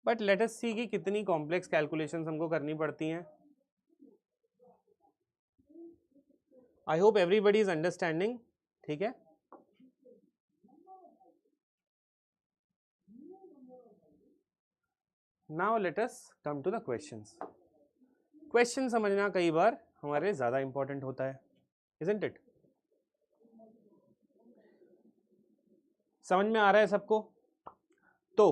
But let us see कि कितनी कॉम्प्लेक्स कैलकुलेशंस हमको करनी पड़ती हैं। I hope everybody is understanding, ठीक है। Now let us come to the questions. Question समझना कई बार हमारे ज्यादा इंपॉर्टेंट होता है, इजंट इट। समझ में आ रहा है सबको? तो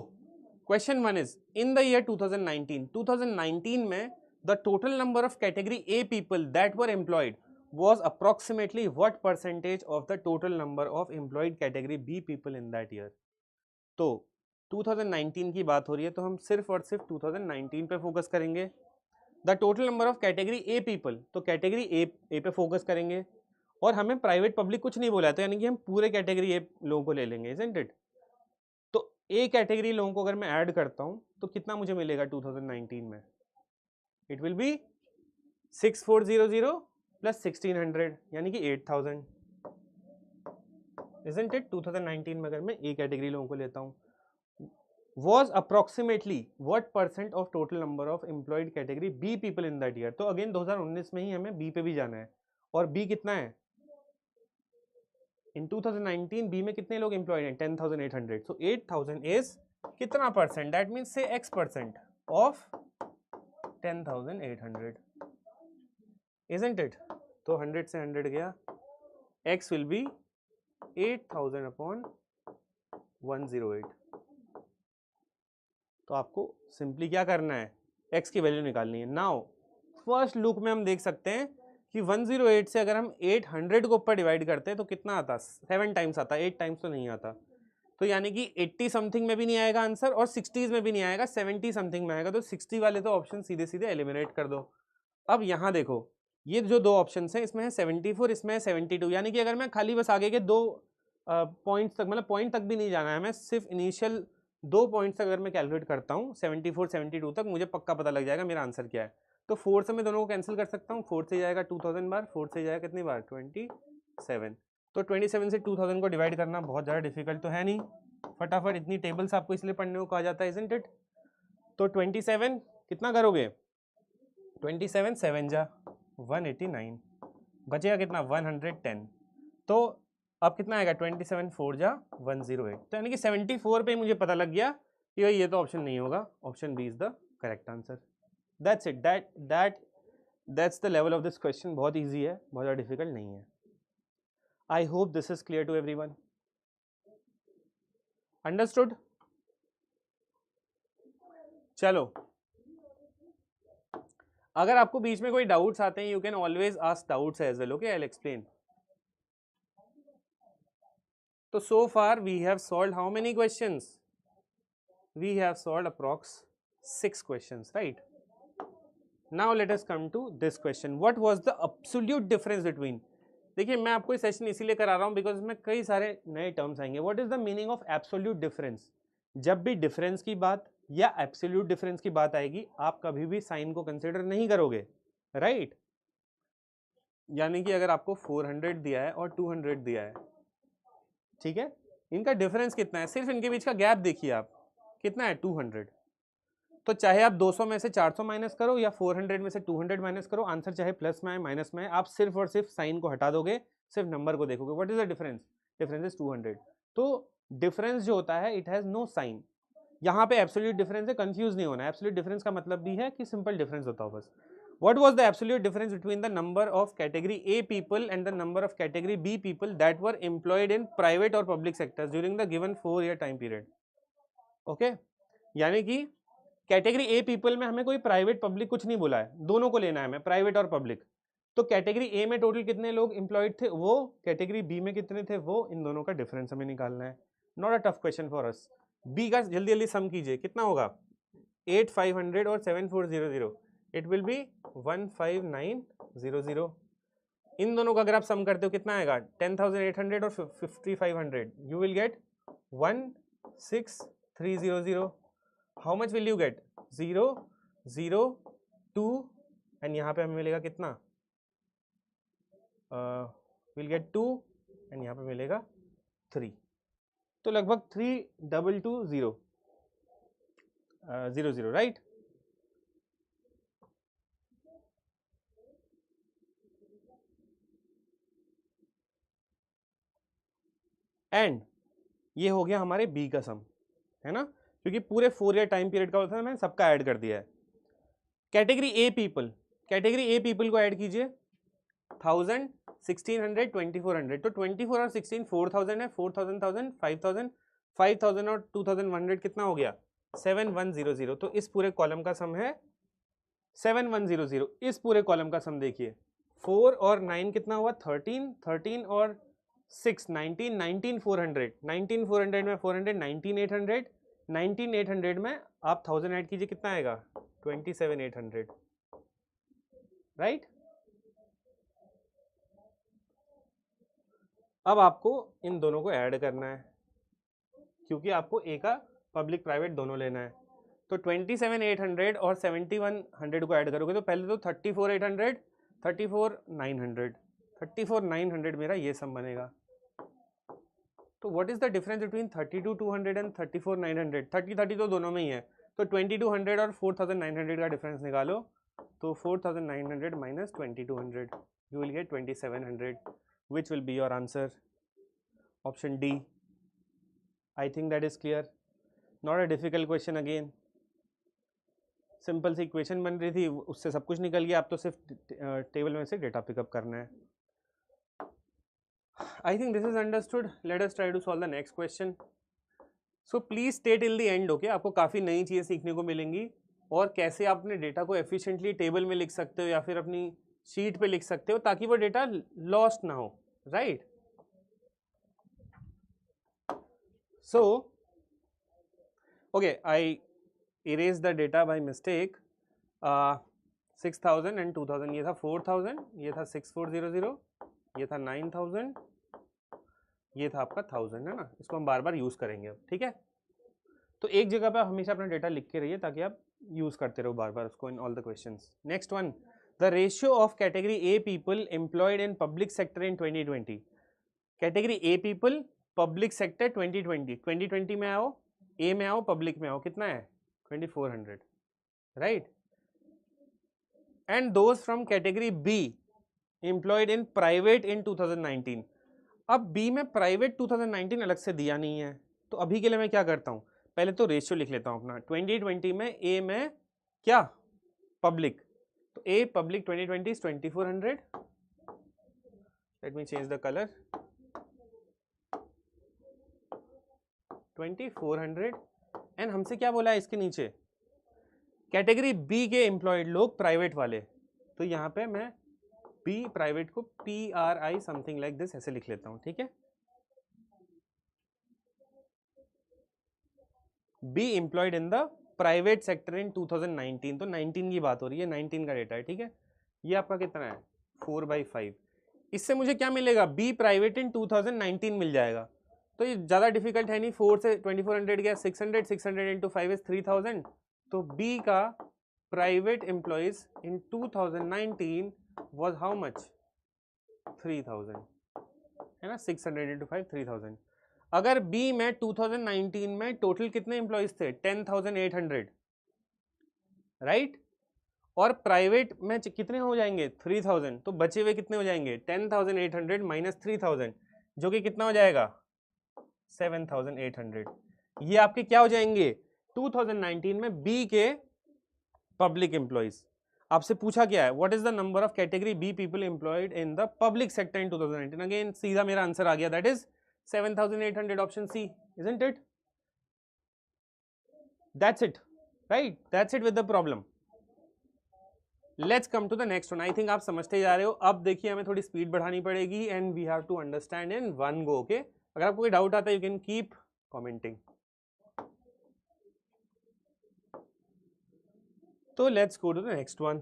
question 1 is in the year 2019 में the total number of category A people that were employed was approximately what percentage of the total number of employed category B people in that year। तो 2019 की बात हो रही है, तो हम सिर्फ और सिर्फ 2019 पे फोकस करेंगे। The total number of category A people, तो कैटेगरी ए पे फोकस करेंगे, और हमें प्राइवेट पब्लिक कुछ नहीं बोला है, तो यानी कि हम पूरे कैटेगरी ए लोगों को ले लेंगे, इजंट इट। तो ए कैटेगरी लोगों को अगर मैं ऐड करता हूं तो कितना मुझे मिलेगा 2019 में, इट विल बी 6400 प्लस 1600 यानी कि 8000, isn't it। 2019 में अगर मैं ए कैटेगरी लोगों को लेता हूँ, was approximately what percent of total number of employed category B people in that year। तो अगेन 2019 में ही हमें B पे भी जाना है, और B कितना है इन 2019, B में कितने लोग एम्प्लॉयड हैं, 10,800। सो 8000 इज कितना परसेंट, दैट मीन्स से x% ऑफ 10,800, isn't it। तो 100 से 100 गया, x will be 8000 अपॉन 108। तो आपको सिंपली क्या करना है, x की वैल्यू निकालनी है। नाउ फर्स्ट लुक में हम देख सकते हैं कि 108 से अगर हम 800 को ऊपर डिवाइड करते हैं तो कितना आता, 7 टाइम्स आता, 8 टाइम्स तो नहीं आता। तो यानी कि 80 समथिंग में भी नहीं आएगा आंसर, और 60s में भी नहीं आएगा, 70 समथिंग में आएगा। तो 60 वाले तो ऑप्शन सीधे सीधे एलिमिनेट कर दो। अब यहाँ देखो, ये जो दो ऑप्शन हैं, इसमें है 74, इसमें है 72, यानी कि अगर मैं खाली बस आगे के दो पॉइंट्स तक, मतलब पॉइंट तक भी नहीं जाना है, मैं सिर्फ इनिशियल 2 पॉइंट्स तक अगर मैं कैलकुलेट करता हूँ 74 72 तक, मुझे पक्का पता लग जाएगा मेरा आंसर क्या है। तो 4 से मैं दोनों को कैंसिल कर सकता हूँ, 4 से जाएगा 2000 बार, 4 से जाएगा कितनी बार, 27। तो 27 से 2000 को डिवाइड करना बहुत ज़्यादा डिफिकल्ट तो है नहीं, फटाफट इतनी टेबल्स आपको इसलिए पढ़ने को कहा जाता है, isn't it। तो 27 कितना करोगे, 27 7 जा 189, बचेगा कितना 110। तो अब कितना आएगा 27 4 जा 108। तो यानी कि 74 पे मुझे पता लग गया कि भाई ये तो ऑप्शन नहीं होगा, option B is the correct answer. That's it. That's the level of this question. बहुत ईजी है, बहुत ज़्यादा डिफिकल्ट नहीं है. I hope this is clear to everyone. Understood? चलो, अगर आपको बीच में कोई डाउट्स आते हैं, you can always ask doubts as well. Okay, I will explain. तो so far we have solved how many questions? We have solved approx 6 questions, right? Now let us come to this question. What was the absolute difference between? देखिए, मैं आपको ये session इसीलिए करा रहा हूँ because इसमें कई सारे नए टर्म्स आएंगे. What is the meaning of absolute difference? जब भी डिफरेंस की बात या एब्सोल्यूट डिफरेंस की बात आएगी, आप कभी भी साइन को कंसिडर नहीं करोगे, राइट? यानी कि अगर आपको 400 दिया है और 200 दिया है, ठीक है, इनका डिफरेंस कितना है? सिर्फ इनके बीच का गैप देखिए आप, कितना है? 200. तो चाहे आप 200 में से 400 माइनस करो या 400 में से 200 माइनस करो, आंसर चाहे प्लस में आए माइनस में आए, आप सिर्फ और सिर्फ साइन को हटा दोगे, सिर्फ नंबर को देखोगे. What is the difference? Difference is 200. तो डिफरेंस जो होता है, इट हैज नो साइन. यहाँ पे एब्सोल्यूट डिफरेंस है, कंफ्यूज नहीं होना. एब्सोल्यूट डिफरेंस का मतलब भी है कि सिंपल डिफरेंस होता हो बस. What was the absolute difference between the number of category A people and the number of category B people that were employed in private or public sectors during the given 4-year time period? Okay? यानी कि category A people में हमें कोई private public कुछ नहीं बोला है, दोनों को लेना है हमें, प्राइवेट और पब्लिक. तो कैटेगरी ए में टोटल कितने लोग एम्प्लॉयड थे वो, कैटेगरी बी में कितने थे वो, इन दोनों का डिफरेंस हमें निकालना है. Not a tough question for us. B का जल्दी जल्दी सम कीजिए, कितना होगा? 8500 और 7400. It will be 15900. इन दोनों का अगर आप सम करते हो कितना आएगा? 10800 और 5500. You will gate 16300. How much will you gate? 0 0 2 and यहाँ पे हमें मिलेगा कितना? विल गेट 2 एंड यहाँ पे मिलेगा 3. तो लगभग 3220 00, राइट? एंड ये हो गया हमारे बी का सम, है ना, क्योंकि पूरे 4 ईयर टाइम पीरियड का होता है, मैंने सबका ऐड कर दिया है. Category A people, category A people को ऐड कीजिए. 1000 1600 2400. तो 24 और 16 4000 है. 4000 5000 5000 और 2100 कितना हो गया? 7100. तो इस पूरे कॉलम का सम है 7100. इस पूरे कॉलम का सम देखिए, 4 और 9 कितना हुआ? 13 13 और 6 19 19 400. 19 400 में 400 19 800. 19 800 में आप 1000 ऐड कीजिए, कितना आएगा? 27 800, राइट? अब आपको इन दोनों को ऐड करना है, क्योंकि आपको ए का पब्लिक प्राइवेट दोनों लेना है. तो 27 800 और 7100 को ऐड करोगे तो पहले तो 34 800 34 900 34 900 मेरा ये सम बनेगा. तो what is the difference between 32 200 and 34 900? 30 30 तो दोनों में ही है. तो 2200 और 4900 का डिफरेंस निकालो. तो 4900 minus 2200, you will gate 2700. Which will be your answer? Option D. I think that is clear. Not a difficult question again. Simple सी इक्वेशन बन रही थी, उससे सब कुछ निकल गया. आप तो सिर्फ टेबल में से डेटा पिकअप करना है. I think this is understood. Let us try to solve the next question. So please stay till the end. Okay? आपको काफ़ी नई चीज़ें सीखने को मिलेंगी, और कैसे आप अपने डेटा को एफिशिएंटली टेबल में लिख सकते हो या फिर अपनी शीट पे लिख सकते हो, ताकि वो डेटा लॉस्ट ना हो, right? So okay, I erase the data by mistake. 6000 and 2000, ये था 4000, ये था 6400, ये था 9000, ये था आपका 1000, है ना. इसको हम बार बार यूज करेंगे अब, ठीक है? तो एक जगह पे आप हमेशा अपना डेटा लिख के रहिए, ताकि आप यूज करते रहो बार बार उसको in all the questions. Next one, the ratio of category A people employed in public sector in 2020. category A people public sector 2020. 2020 में आओ, A में आओ, पब्लिक में आओ, कितना है? 2400, right? and those from category B employed in private in 2019. अब B में प्राइवेट 2019 अलग से दिया नहीं है, तो अभी के लिए मैं क्या करता हूँ, पहले तो रेशियो लिख लेता हूँ अपना. 2020 में A में क्या? पब्लिक। तो a public 2020 is 2400. Let me change the color. 2400 and हमसे क्या बोला है इसके नीचे? कैटेगरी बी के एम्प्लॉयड लोग प्राइवेट वाले, तो यहाँ पे मैं बी प्राइवेट को PRI समथिंग लाइक दिस ऐसे लिख लेता हूँ, ठीक है। Be employed in the private sector in 2019, तो 19 की बात हो रही है, 19 का डेटा है, ठीक है। ये आपका कितना है? 4/5। इससे मुझे क्या मिलेगा? बी प्राइवेट इन 2019 मिल जाएगा। तो ये ज़्यादा डिफिकल्ट है नहीं, 4 से 2400 गया, 600, 600 इंटू 5 इज 3000। तो बी का private employees in 2019 was how much? 3000, है ना। 600 इंटू 5 3000। अगर बी में 2019 में टोटल कितने एम्प्लॉयज थे? 10,800, राइट। और प्राइवेट में कितने हो जाएंगे? 3000। तो बचे हुए कितने हो जाएंगे? 10,800 माइनस 3000, जो कि कितना हो जाएगा? 7,800। ये आपके क्या हो जाएंगे? 2019 में बी के पब्लिक एम्प्लॉयज। आपसे पूछा क्या है? What is the number of category B people employed in the public sector in 2019? Again सीधा मेरा आंसर आ गया, that is 7,800, option C, isn't it? That's it, right? That's it with the problem. Let's come to the next one. I think आप समझते जा रहे हो। अब देखिए हमें थोड़ी स्पीड बढ़ानी पड़ेगी and we have to understand in one go, okay? अगर आपको कोई डाउट आता है you can keep commenting. So let's go to the next one.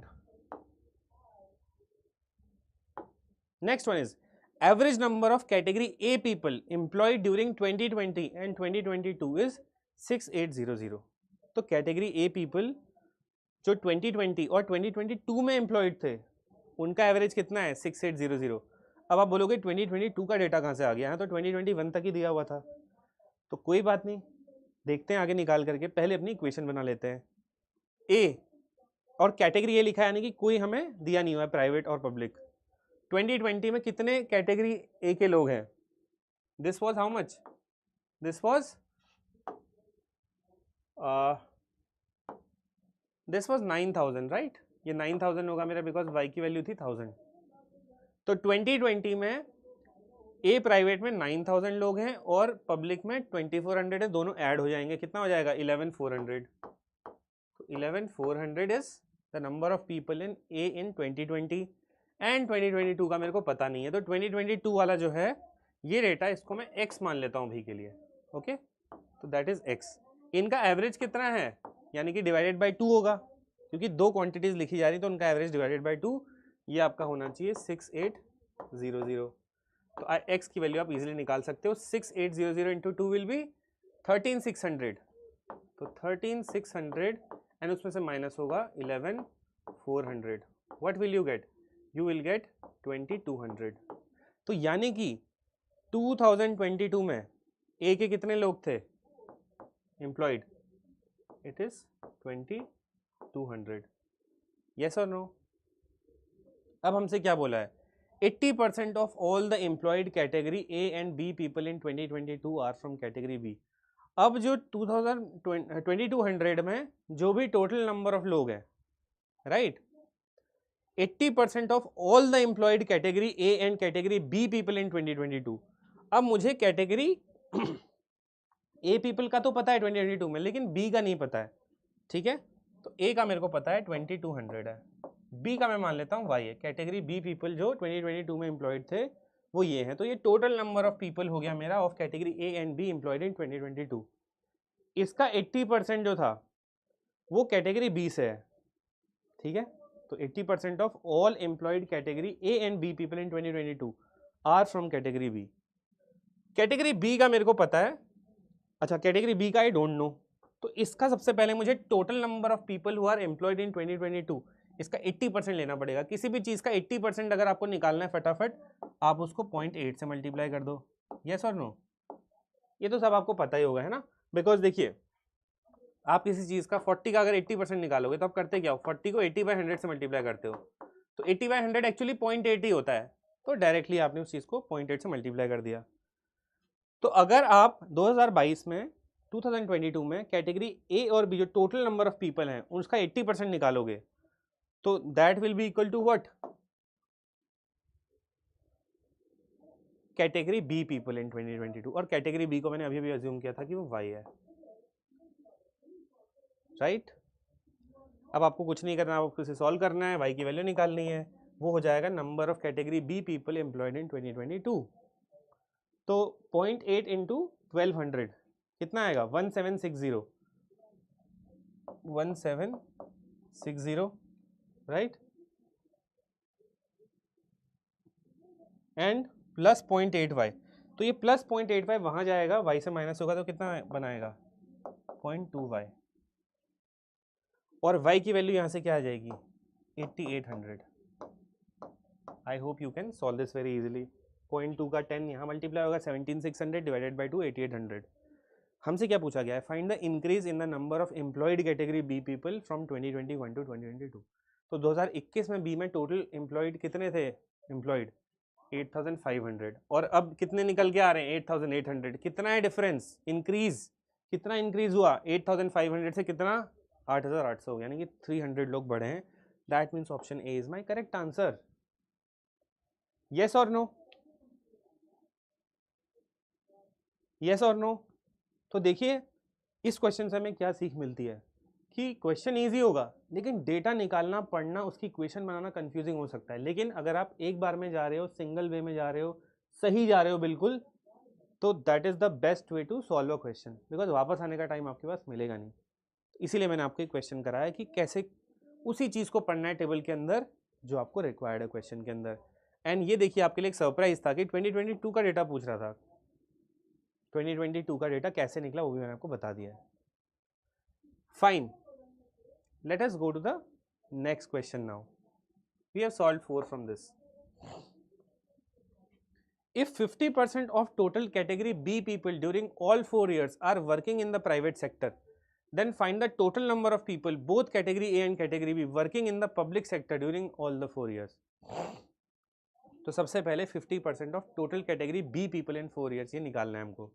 Next one is average number of category A people employed during 2020 and 2022 is 6800. तो category A people जो 2020 और 2022 में employed थे उनका एवरेज कितना है? 6800। अब आप बोलोगे 2022 का डेटा कहाँ से आ गया है? तो 2021 तक ही दिया हुआ था, तो कोई बात नहीं, देखते हैं आगे निकाल करके। पहले अपनी इक्वेशन बना लेते हैं। ए और कैटेगरी ए लिखा है, यानी कि कोई हमें दिया नहीं हुआ है प्राइवेट और पब्लिक। 2020 में कितने कैटेगरी ए के लोग हैं? This was how much? This was 9,000, right. ये 9,000 होगा मेरा, बिकॉज वाई की वैल्यू थी 1000। तो 2020 में ए प्राइवेट में 9,000 लोग हैं और पब्लिक में 2400 है, दोनों ऐड हो जाएंगे, कितना हो जाएगा? 11,400। तो 11,400 is the number of people in A in 2020 and 2022 का मेरे को पता नहीं है, तो 2022 वाला जो है ये डेटा, इसको मैं x मान लेता हूँ अभी के लिए, ओके। तो दैट इज x। इनका एवरेज कितना है? यानी कि डिवाइडेड बाय 2 होगा, क्योंकि दो क्वांटिटीज लिखी जा रही, तो उनका एवरेज डिवाइडेड बाय 2, ये आपका होना चाहिए 6800। तो x की वैल्यू आप इजीली निकाल सकते हो। 6800 इंटू 2 विल बी 13,600। तो 13,600 एंड उसमें से माइनस होगा 11,400। What will you gate? You will gate 2,200। तो यानी कि 2022 में ए के कितने लोग थे एम्प्लॉयड? It is 2,200। यस और नो? अब हमसे क्या बोला है? 80% of all the employed category A and B people in 2022 are from category B. अब जो 2200 में जो भी टोटल नंबर ऑफ लोग हैं, right, 80% of all the employed category A and category B people in 2022। अब मुझे कैटेगरी ए पीपल का तो पता है 2022 में, लेकिन बी का नहीं पता है, ठीक है। तो ए का मेरे को पता है 2200 है, बी का मैं मान लेता हूँ वाई है। कैटेगरी बी पीपल जो 2022 में एम्प्लॉयड थे वो ये हैं। तो ये टोटल नंबर ऑफ पीपल हो गया मेरा of category A and be employed in 2022। इसका 80% जो था वो कैटेगरी बी से है, ठीक है। तो 80% of all employed category A and B people in 2022 are from category B. Category B का मेरे को पता है, अच्छा कैटेगरी बी का आई डोंट नो। तो इसका सबसे पहले मुझे total number of people who are employed in 2022 इसका 80% लेना पड़ेगा। किसी भी चीज़ का 80% अगर आपको निकालना है फटाफट, आप उसको 0.8 से मल्टीप्लाई कर दो। यस और नो? ये तो सब आपको पता ही होगा, है ना। बिकॉज देखिए आप किसी चीज़ का 40 का अगर 80% निकालोगे तो आप करते क्या हो? 40 को 80/100 से मल्टीप्लाई करते हो। तो 80/100 एक्चुअली 0.8 ही होता है, तो डायरेक्टली आपने उस चीज़ को 0.8 से मल्टीप्लाई कर दिया। तो अगर आप 2022 में 2022 में कैटेगरी ए और बी जो टोटल नंबर ऑफ पीपल हैं उसका 80% निकालोगे तो that will be equal to what, category B people in 2022, और कैटेगरी बी को मैंने अभी भी अज्यूम किया था कि वो वाई है, राइट। अब आपको कुछ नहीं करना, आपको इसे सॉल्व करना है, वाई की वैल्यू निकालनी है, वो हो जाएगा number of category B people employed in 2022। तो 0.8 इंटू 1200 कितना आएगा, 1760, 1760, राइट, एंड प्लस 0.8y। तो ये प्लस 0.8y वहां जाएगा, y से माइनस होगा तो कितना बनाएगा, 0.2y, और y की वैल्यू यहाँ से क्या आ जाएगी, 8800। आई hope you can solve this very easily. 0.2 का 10 यहाँ मल्टीप्लाई होगा, 17600 डिवाइडेड बाई 2 8800। हमसे क्या पूछा गया है, find the increase in the number of employed category B people from 2021 to 2022। तो 2021 में बी में टोटल एम्प्लॉयड कितने थे, एम्प्लॉयड 8500, और अब कितने निकल के आ रहे हैं 8800। कितना है डिफरेंस, इंक्रीज, कितना इंक्रीज हुआ, 8500 से कितना 8800 हो गया, यानी कि 300 लोग बढ़े हैं। That means option A is my correct answer. Yes और नो, यस और नो। तो देखिए इस क्वेश्चन से हमें क्या सीख मिलती है कि क्वेश्चन इजी होगा लेकिन डेटा निकालना, पढ़ना, उसकी इक्वेशन बनाना कंफ्यूजिंग हो सकता है, लेकिन अगर आप एक बार में जा रहे हो, सिंगल वे में जा रहे हो, सही जा रहे हो बिल्कुल, तो that is the best way to solve a question, because वापस आने का टाइम आपके पास मिलेगा नहीं। इसीलिए मैंने आपको एक क्वेश्चन कराया कि कैसे उसी चीज़ को पढ़ना है टेबल के अंदर जो आपको रिक्वायर्ड है क्वेश्चन के अंदर। एंड ये देखिए आपके लिए एक सरप्राइज था कि 2022 का डेटा पूछ रहा था। 2022 का डेटा कैसे निकला वो भी मैंने आपको बता दिया है। Fine, let us go to the next question now. We have solved 4 from this. If 50% of total category B people during all 4 years are working in the private sector, then find the total number of people, both category A and category B, working in the public sector during all the 4 years. तो सबसे पहले 50% of total category B people in 4 years ये निकालना है हमको।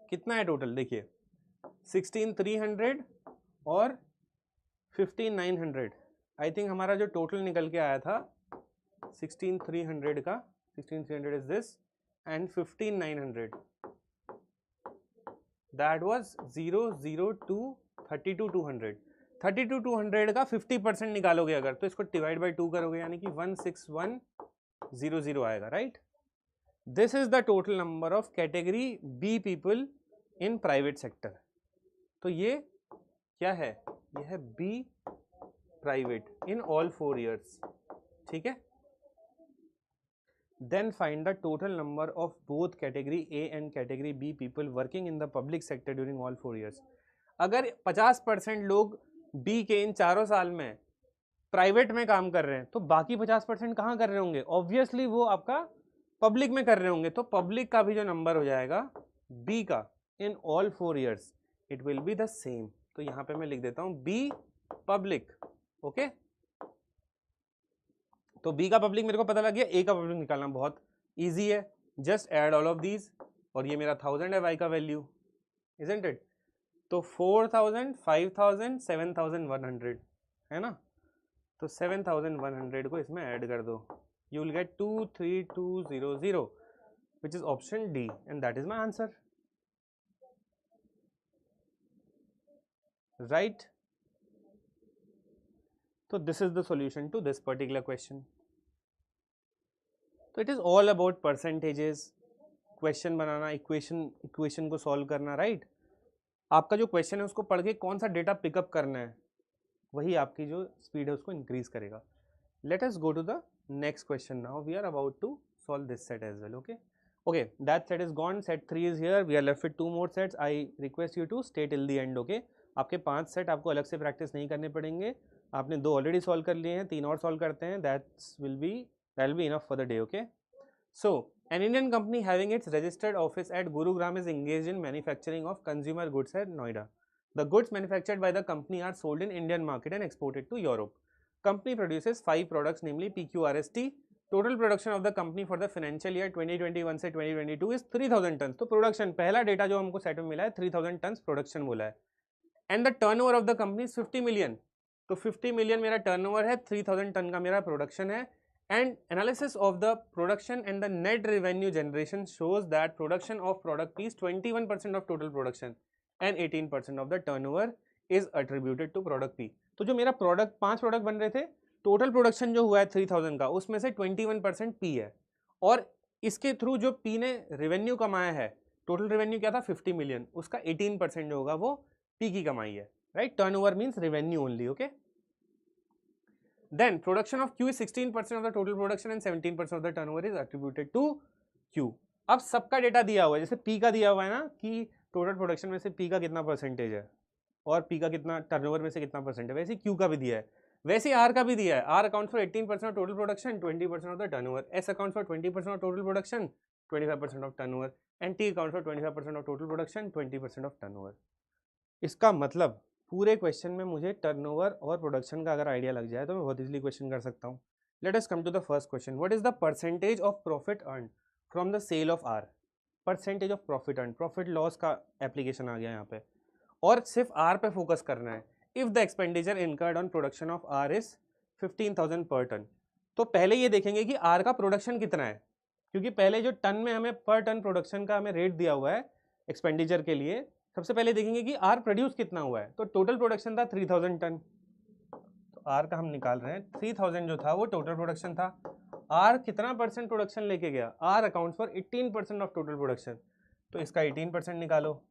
कितना है total, देखिए 16300 और 15900। आई थिंक हमारा जो टोटल निकल के आया था 16300 का, 16300 is this, and 15900 that was 002 32200। 32200 का 50% निकालोगे अगर, तो इसको डिवाइड बाय 2 करोगे यानी कि 16100 आएगा, right. This is the total number of category B people in private sector. तो ये क्या है, ये है B private in all 4 years, ठीक है। Then find the total number of both category A and category B people working in the public sector during all 4 years। अगर 50% लोग बी के इन चारों साल में प्राइवेट में काम कर रहे हैं तो बाकी 50% कहाँ कर रहे होंगे, ऑब्वियसली वो आपका पब्लिक में कर रहे होंगे। तो पब्लिक का भी जो नंबर हो जाएगा बी का इन all 4 years it will be the same. तो यहाँ पे मैं लिख देता हूँ बी पब्लिक, ओके। तो बी का पब्लिक मेरे को पता लग गया, ए का पब्लिक निकालना बहुत इजी है, just add all of these, और ये मेरा 1000 है वाई का वैल्यू, इजंट इट। तो 4000, 5000, 7100 है ना, तो 7100 को इसमें ऐड कर दो, you will get 23200 which is option D, and that is my answer, right. तो this is the solution to this particular question. तो it is all about percentages, question बनाना, इक्वेशन को सॉल्व करना, राइट। आपका जो question है उसको पढ़ के कौन सा डेटा पिकअप करना है, वही आपकी जो स्पीड है उसको इंक्रीज करेगा। Let us go to the next question now, we are about to solve this set as well, okay. Okay, that set is gone, set 3 is here, we are left with 2 more sets. I request you to stay till the end, okay। आपके 5 set आपको अलग से practice नहीं करने पड़ेंगे, आपने 2 already solve कर लिए हैं, 3 और सॉल्व करते हैं, that will be enough for the day, okay। So an Indian company having its registered office at Gurugram is engaged in manufacturing of consumer goods at Noida. The goods manufactured by the company are sold in Indian market and exported to Europe. Company produces 5 products, namely PQRST, total production of the company for the financial year 2021 से 2022 is 3000 ton. तो production पहला data जो हमको set में मिला है 3000 ton production बोला है। And the turnover of the company is 50 million. तो 50 मिलियन मेरा टर्नओवर है, 3000 टन का मेरा प्रोडक्शन है। And analysis of the production and the net revenue generation shows that production of product is 21% of total production and 18% of the turnover is attributed to product P. तो जो मेरा product 5 product बन रहे थे, total production जो हुआ है 3000 का, उसमें से 21% पी है। और इसके थ्रू जो पी ने रेवेन्यू कमाया है, टोटल रेवेन्यू क्या था 50 मिलियन, उसका 18% जो होगा वो पी की कमाई है, right. Turnover means revenue only, okay. Then production of Q is 16% of the total production and 17% of the turnover is attributed to Q. अब सबका डेटा दिया हुआ है, जैसे पी का दिया हुआ है ना कि टोटल प्रोडक्शन में से पी का कितना परसेंटेज है और पी का कितना टर्नओवर में से कितना परसेंट है, वैसे क्यू का भी दिया है, वैसे आर का भी दिया है। R account for 18% of total production, 20% of the turnover. S account for 20% of total production, 25% of turnover. And T account for 25% of total production, 20% of turnover. इसका मतलब पूरे क्वेश्चन में मुझे टर्नओवर और प्रोडक्शन का अगर आइडिया लग जाए तो मैं बहुत इजीली क्वेश्चन कर सकता हूँ। Let us come to the first question. What is the percentage of profit earn from the sale of R. Percentage of profit earn, profit loss का एप्लीकेशन आ गया यहाँ पे, और सिर्फ आर पे फोकस करना है। If the expenditure incurred on production of R is 15,000 per ton. तो पहले ये देखेंगे कि आर का प्रोडक्शन कितना है, क्योंकि पहले जो टन में हमें पर टन प्रोडक्शन का हमें रेट दिया हुआ है एक्सपेंडिचर के लिए, सबसे पहले देखेंगे कि आर प्रोड्यूस कितना हुआ है। तो टोटल प्रोडक्शन था 3000 टन, तो आर का हम निकाल रहे हैं। 3000 जो था वो टोटल प्रोडक्शन था। आर कितना परसेंट प्रोडक्शन लेके गया, R account for 18% of total production, तो इसका 18% निकालो,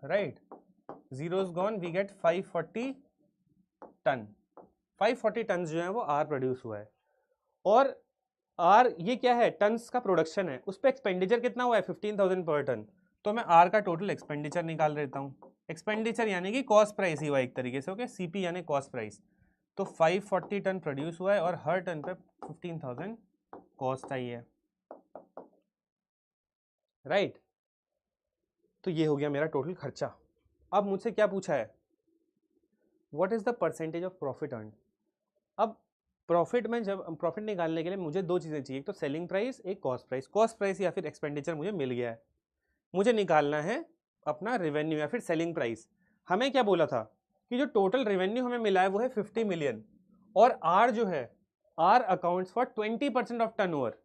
right. Zeros gone, we get 540 ton. 540 ton जो है वो आर प्रोड्यूस हुआ है। और आर ये क्या है, टन्स का प्रोडक्शन है, उस पर एक्सपेंडिचर कितना हुआ है 15,000 पर टन। तो मैं आर का टोटल एक्सपेंडिचर निकाल लेता हूँ। एक्सपेंडिचर यानी कि कॉस्ट प्राइस ही हुआ एक तरीके से, ओके। सीपी यानी कॉस्ट प्राइस। तो 540 टन प्रोड्यूस हुआ है और हर टन पे 15,000 कॉस्ट आई है, राइट। तो ये हो गया मेरा टोटल खर्चा। अब मुझसे क्या पूछा है, what is the percentage of profit earn. अब प्रॉफिट में जब प्रॉफिट निकालने के लिए मुझे दो चीज़ें चाहिए, एक तो सेलिंग प्राइस, एक कॉस्ट प्राइस। कॉस्ट प्राइस या फिर एक्सपेंडिचर मुझे मिल गया है, मुझे निकालना है अपना रेवेन्यू या फिर सेलिंग प्राइस। हमें क्या बोला था कि जो टोटल रेवेन्यू हमें मिला है वो है 50 मिलियन, और आर जो है, R accounts for 20% of turnover.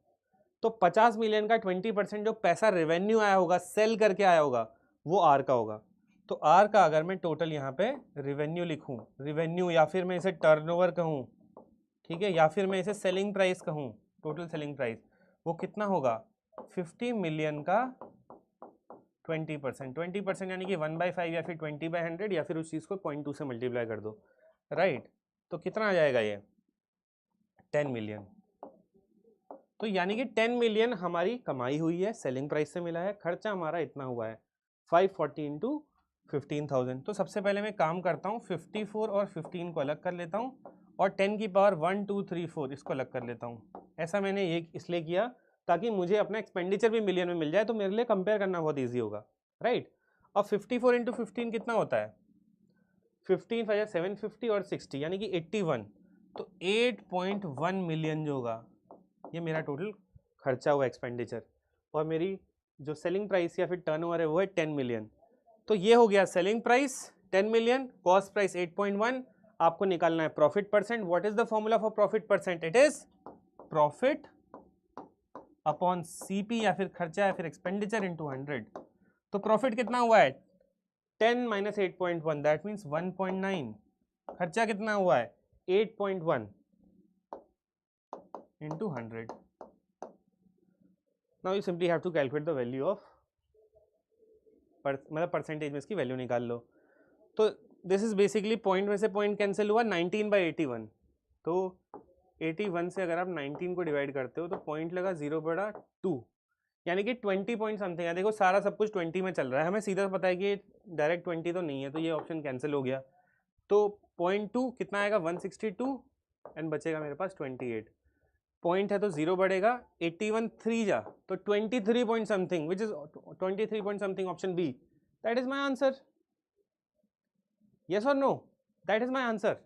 तो 50 मिलियन का 20% जो पैसा रेवेन्यू आया होगा, सेल करके आया होगा, वो आर का होगा। तो आर का अगर मैं टोटल यहाँ पे रेवेन्यू लिखूँ, रेवेन्यू, या फिर मैं इसे टर्नओवर कहूँ, ठीक है, या फिर मैं इसे सेलिंग प्राइस कहूँ, टोटल सेलिंग प्राइस, वो कितना होगा 50 मिलियन का 20%। 20% यानी कि 1/5 या फिर 20/100, या फिर उस चीज़ को 0.2 से मल्टीप्लाई कर दो, राइट। तो कितना आ जाएगा ये 10 मिलियन। तो यानी कि 10 मिलियन हमारी कमाई हुई है, सेलिंग प्राइस से मिला है। खर्चा हमारा इतना हुआ है 540 इंटू 15,000। तो सबसे पहले मैं काम करता हूँ, 54 और 15 को अलग कर लेता हूँ, और 10 की पावर 1 2 3 4 इसको अलग कर लेता हूँ। ऐसा मैंने ये इसलिए किया ताकि मुझे अपना एक्सपेंडिचर भी मिलियन में मिल जाए, तो मेरे लिए कंपेयर करना बहुत ईजी होगा, राइट। अब 54 इंटू 15 कितना होता है, 15 5 750 और 60 यानी कि 81। तो 8.1 मिलियन जो होगा ये मेरा टोटल खर्चा हुआ एक्सपेंडिचर, और मेरी जो सेलिंग प्राइस या फिर टर्नओवर है वो है 10 मिलियन। तो ये हो गया selling price 10 million, cost price 8.1। आपको निकालना है profit percent. What is the formula for profit percent, it is profit upon CP या फिर खर्चा या फिर एक्सपेंडिचर इनटू 100। तो प्रॉफिट कितना हुआ है 10 माइनस 8.1, दैट मीन्स 1.9। खर्चा कितना हुआ है 8.1 into 100. Now you simply have to calculate the value of मतलब परसेंटेज में इसकी वैल्यू निकाल लो। तो दिस इज बेसिकली पॉइंट में से पॉइंट कैंसिल हुआ 19/81। तो 81 से अगर आप 19 को डिवाइड करते हो तो पॉइंट लगा 0/2, यानी कि 20 पॉइंट समथिंग है। देखो सारा सब कुछ 20 में चल रहा है, हमें सीधा पता है कि डायरेक्ट 20 तो नहीं है, तो ये ऑप्शन कैंसिल हो गया। तो 0.2 कितना आएगा 162, एंड बचेगा मेरे पास 28। पॉइंट है तो 0 बढ़ेगा, 81 3 जा तो 23 point something, which is 23 point something, option B, that is my answer. Yes और no, that is my answer.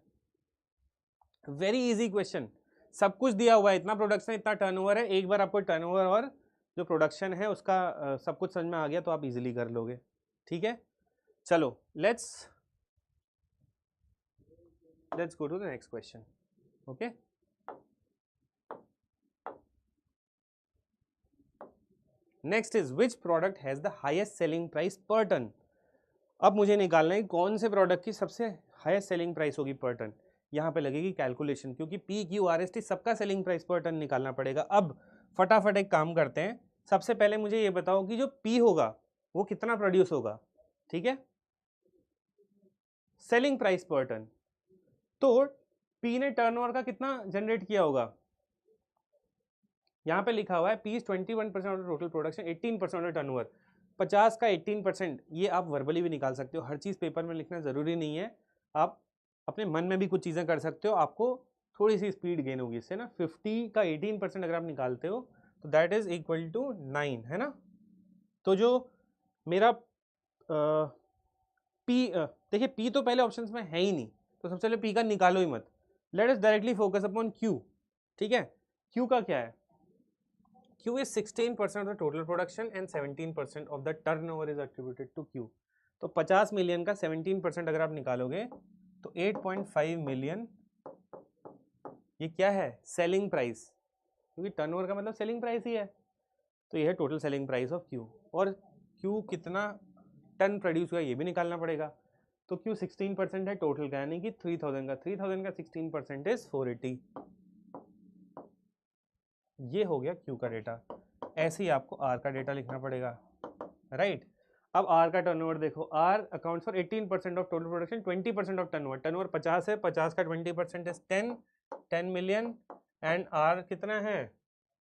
Very easy question, सब कुछ दिया हुआ है, इतना प्रोडक्शन इतना टर्नओवर है, एक बार आपको टर्नओवर और जो प्रोडक्शन है उसका सब कुछ समझ में आ गया तो आप इजीली कर लोगे। ठीक है, चलो let's go to the next question. Okay, next is which product has the highest selling price per ton. अब मुझे निकालना है कौन से प्रोडक्ट की सबसे हाईएस्ट सेलिंग प्राइस होगी पर टन। यहाँ पे लगेगी कैलकुलेशन, क्योंकि P Q R S T सबका सेलिंग प्राइस पर टन निकालना पड़ेगा। अब फटाफट एक काम करते हैं, सबसे पहले मुझे ये बताओ कि जो पी होगा वो कितना प्रोड्यूस होगा। ठीक है, सेलिंग प्राइस पर टन, तो पी ने टर्नओवर का कितना जनरेट किया होगा। यहाँ पे लिखा हुआ है P is 21% of total production, 18% of turnover. 50 का 18%, ये आप वर्बली भी निकाल सकते हो, हर चीज़ पेपर में लिखना ज़रूरी नहीं है, आप अपने मन में भी कुछ चीज़ें कर सकते हो, आपको थोड़ी सी स्पीड गेन होगी इससे ना। 50 का 18% अगर आप निकालते हो तो दैट इज इक्वल टू 9, है ना। तो जो मेरा पी, देखिए पी तो पहले ऑप्शन में है ही नहीं, तो सबसे पहले पी का निकालो ही मत। Let us directly focus upon Q. ठीक है, क्यू का क्या है, Q is 16% of the total production and 17% of the turnover is attributed to Q. तो 50 मिलियन का 17% अगर आप निकालोगे तो 8.5 मिलियन, ये क्या है, सेलिंग प्राइस, क्योंकि टर्नओवर का मतलब सेलिंग प्राइस ही है, तो ये है total selling price of Q। और Q कितना टन प्रोड्यूस हुआ ये भी निकालना पड़ेगा, तो Q 16% है टोटल का, यानी कि 3000 का 16% इज 480। ये हो गया Q का डेटा। ऐसे ही आपको R का डेटा लिखना पड़ेगा, राइट। अब R का टर्नओवर देखो, R accounts for 18% of total production, 20% of turnover. Turnover 50 है, 50 का 20% इज 10 मिलियन, एंड R कितना है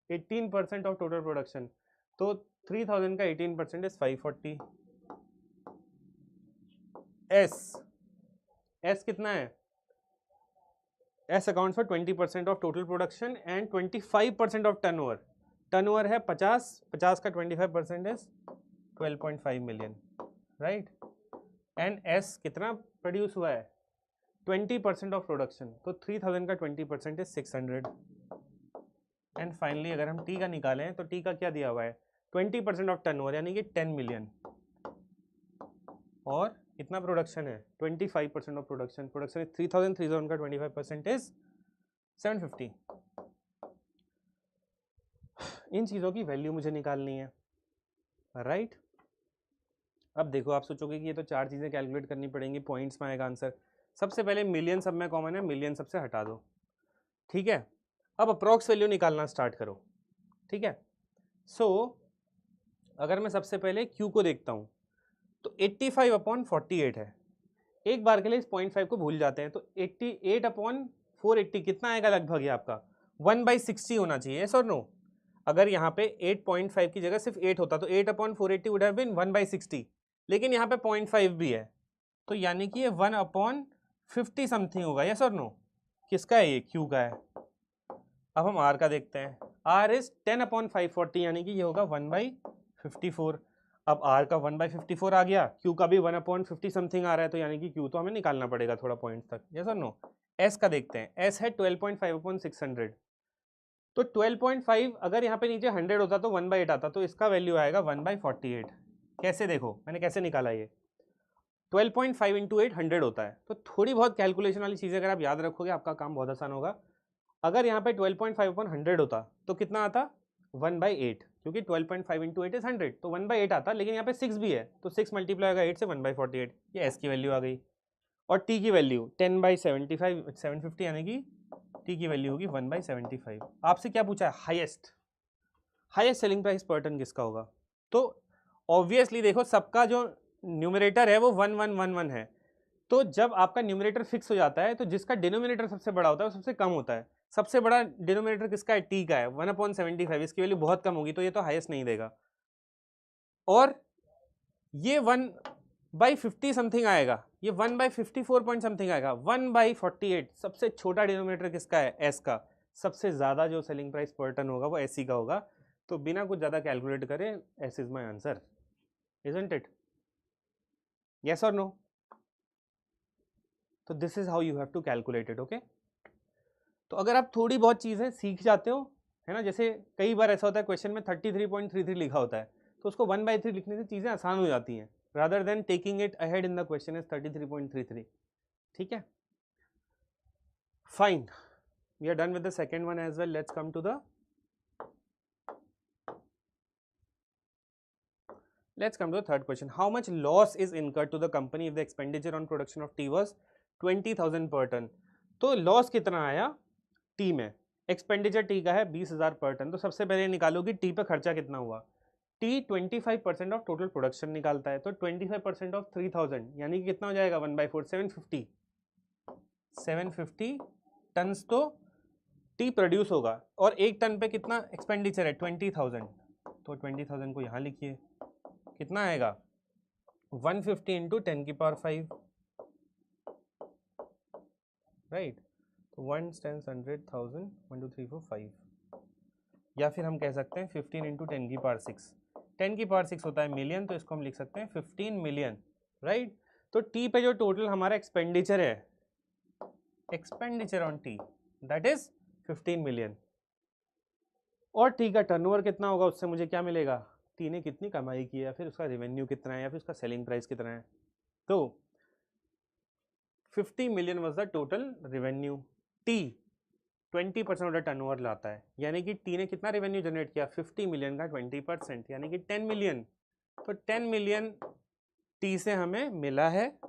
18% ऑफ टोटल प्रोडक्शन, तो 3000 का 18% इज 540। S कितना है, S accounts for 20% of total production and 25% of turnover. Turnover है 50, 50 का 25% is 12.5 million, right. And S कितना प्रोड्यूस हुआ है, 20% ऑफ प्रोडक्शन, तो 3000 का 20% इज 600। एंड फाइनली अगर हम T का निकालें तो T का क्या दिया हुआ है, 20% ऑफ टर्नओवर यानी कि 10 मिलियन, और कितना प्रोडक्शन है 25% ऑफ प्रोडक्शन, प्रोडक्शन इज 3000, 3000 का 25% इज 750। इन चीज़ों की वैल्यू मुझे निकालनी है, राइट। अब देखो आप सोचोगे कि ये तो चार चीज़ें कैलकुलेट करनी पड़ेंगी, पॉइंट्स में आएगा आंसर। सबसे पहले मिलियन सब में कॉमन है, मिलियन सबसे हटा दो, ठीक है। अब अप्रॉक्स वैल्यू निकालना स्टार्ट करो, ठीक है। सो अगर मैं सबसे पहले Q को देखता हूँ तो 85/48 है। एक बार के लिए इस 0.5 को भूल जाते हैं, तो 88/480 कितना आएगा लगभग, ये आपका 1/60 होना चाहिए, यस और नो। अगर यहाँ पे 8.5 की जगह सिर्फ 8 होता तो 8/480 वुड हैव बीन 1/60, लेकिन यहाँ पे 0.5 भी है, तो यानी कि ये 1/50 समथिंग होगा, यस और नो। किसका है ये, Q का है। अब हम R का देखते हैं, R इज 10/540, यानी कि ये होगा 1/54। अब R का 1/54 आ गया, Q का भी 1/50 समथिंग आ रहा है, तो यानी कि Q तो हमें निकालना पड़ेगा थोड़ा पॉइंट तक, यस और नो। S का देखते हैं, S है 12.5/600, तो 12.5 अगर यहाँ पे नीचे 100 होता तो 1/8 आता, तो इसका वैल्यू आएगा 1/48। कैसे, देखो मैंने कैसे निकाला, ये 12.5 इंटू 8 100 होता है, तो थोड़ी बहुत कैलकुलेशन वाली चीज़ें अगर आप याद रखोगे आपका काम बहुत आसान होगा। अगर यहाँ पे 12.5/100 होता तो कितना आता, 1/8, क्योंकि 12.5 इंटू 8 इज 100, तो 1/8 आता, लेकिन यहाँ पे 6 भी है, तो 6 मल्टीप्लाई होगा 8 से 1/48, ये S की वैल्यू आ गई। और T की वैल्यू 10/75 750, यानी कि T की वैल्यू होगी 1/75। आपसे क्या पूछा है, highest selling price per ton किसका होगा, तो ऑब्वियसली देखो सबका जो न्यूमरेटर है वो 1111 है, तो जब आपका न्यूमरेटर फिक्स हो जाता है तो जिसका डिनोमिनेटर सबसे बड़ा होता है वो सबसे कम होता है। सबसे बड़ा डिनोमिनेटर किसका है, T का है, 1/75, इसकी वैल्यू बहुत कम होगी, तो ये तो हाईएस्ट नहीं देगा। और ये 1/50 समथिंग आएगा, ये 1/54 पॉइंट समथिंग आएगा, 1/48 सबसे छोटा डिनोमिनेटर किसका है, S का। सबसे ज़्यादा जो सेलिंग प्राइस पर टन होगा वो SC का होगा, तो बिना कुछ ज़्यादा कैलकुलेट करे S is my answer, isn't it, yes और नो। तो this is how you have to calculate it, okay. तो अगर आप थोड़ी बहुत चीज़ें सीख जाते हो, है ना, जैसे कई बार ऐसा होता है क्वेश्चन में 33.33 लिखा होता है, तो उसको 1/3 लिखने से चीज़ें आसान हो जाती हैं, rather than taking it ahead in the question is 33.33. ठीक है, fine, we are done with the second one as well. Let's come to the third question. How much loss is incurred to the company if the expenditure on production of tea was 20,000 per ton? तो loss कितना आया T में, expenditure T का है 20,000 पर ton, तो सबसे पहले निकालोगी टी पे खर्चा कितना हुआ. टी 25% ऑफ टोटल प्रोडक्शन निकालता है, तो 25% ऑफ 3,000 यानी कि कितना हो जाएगा 1/4, 750 टन्स तो टी प्रोड्यूस होगा, और एक टन पे कितना एक्सपेंडिचर है 20,000, तो 20,000 को यहाँ लिखिए, कितना आएगा 150 इंटू 10 की पावर 5, राइट. तो 1 10 100,000 1 2 3 4 5, या फिर हम कह सकते हैं 15 इंटू 10 की पावर 6. 10 की पावर 6 होता है मिलियन, तो इसको हम लिख सकते हैं 15 मिलियन, राइट. तो टी पे जो टोटल हमारा एक्सपेंडिचर है, expenditure on T, that is 15 million. और टी का टर्नओवर कितना होगा, उससे मुझे क्या मिलेगा, टी ने कितनी कमाई की है, या फिर उसका रेवेन्यू कितना है, या फिर उसका सेलिंग प्राइस कितना है. तो 50 million was the total revenue. T 20% of the turnover लाता है, यानी कि टी ने कितना रेवेन्यू जनरेट किया, 50 मिलियन का 20% यानी कि 10 मिलियन. तो 10 मिलियन टी से हमें मिला है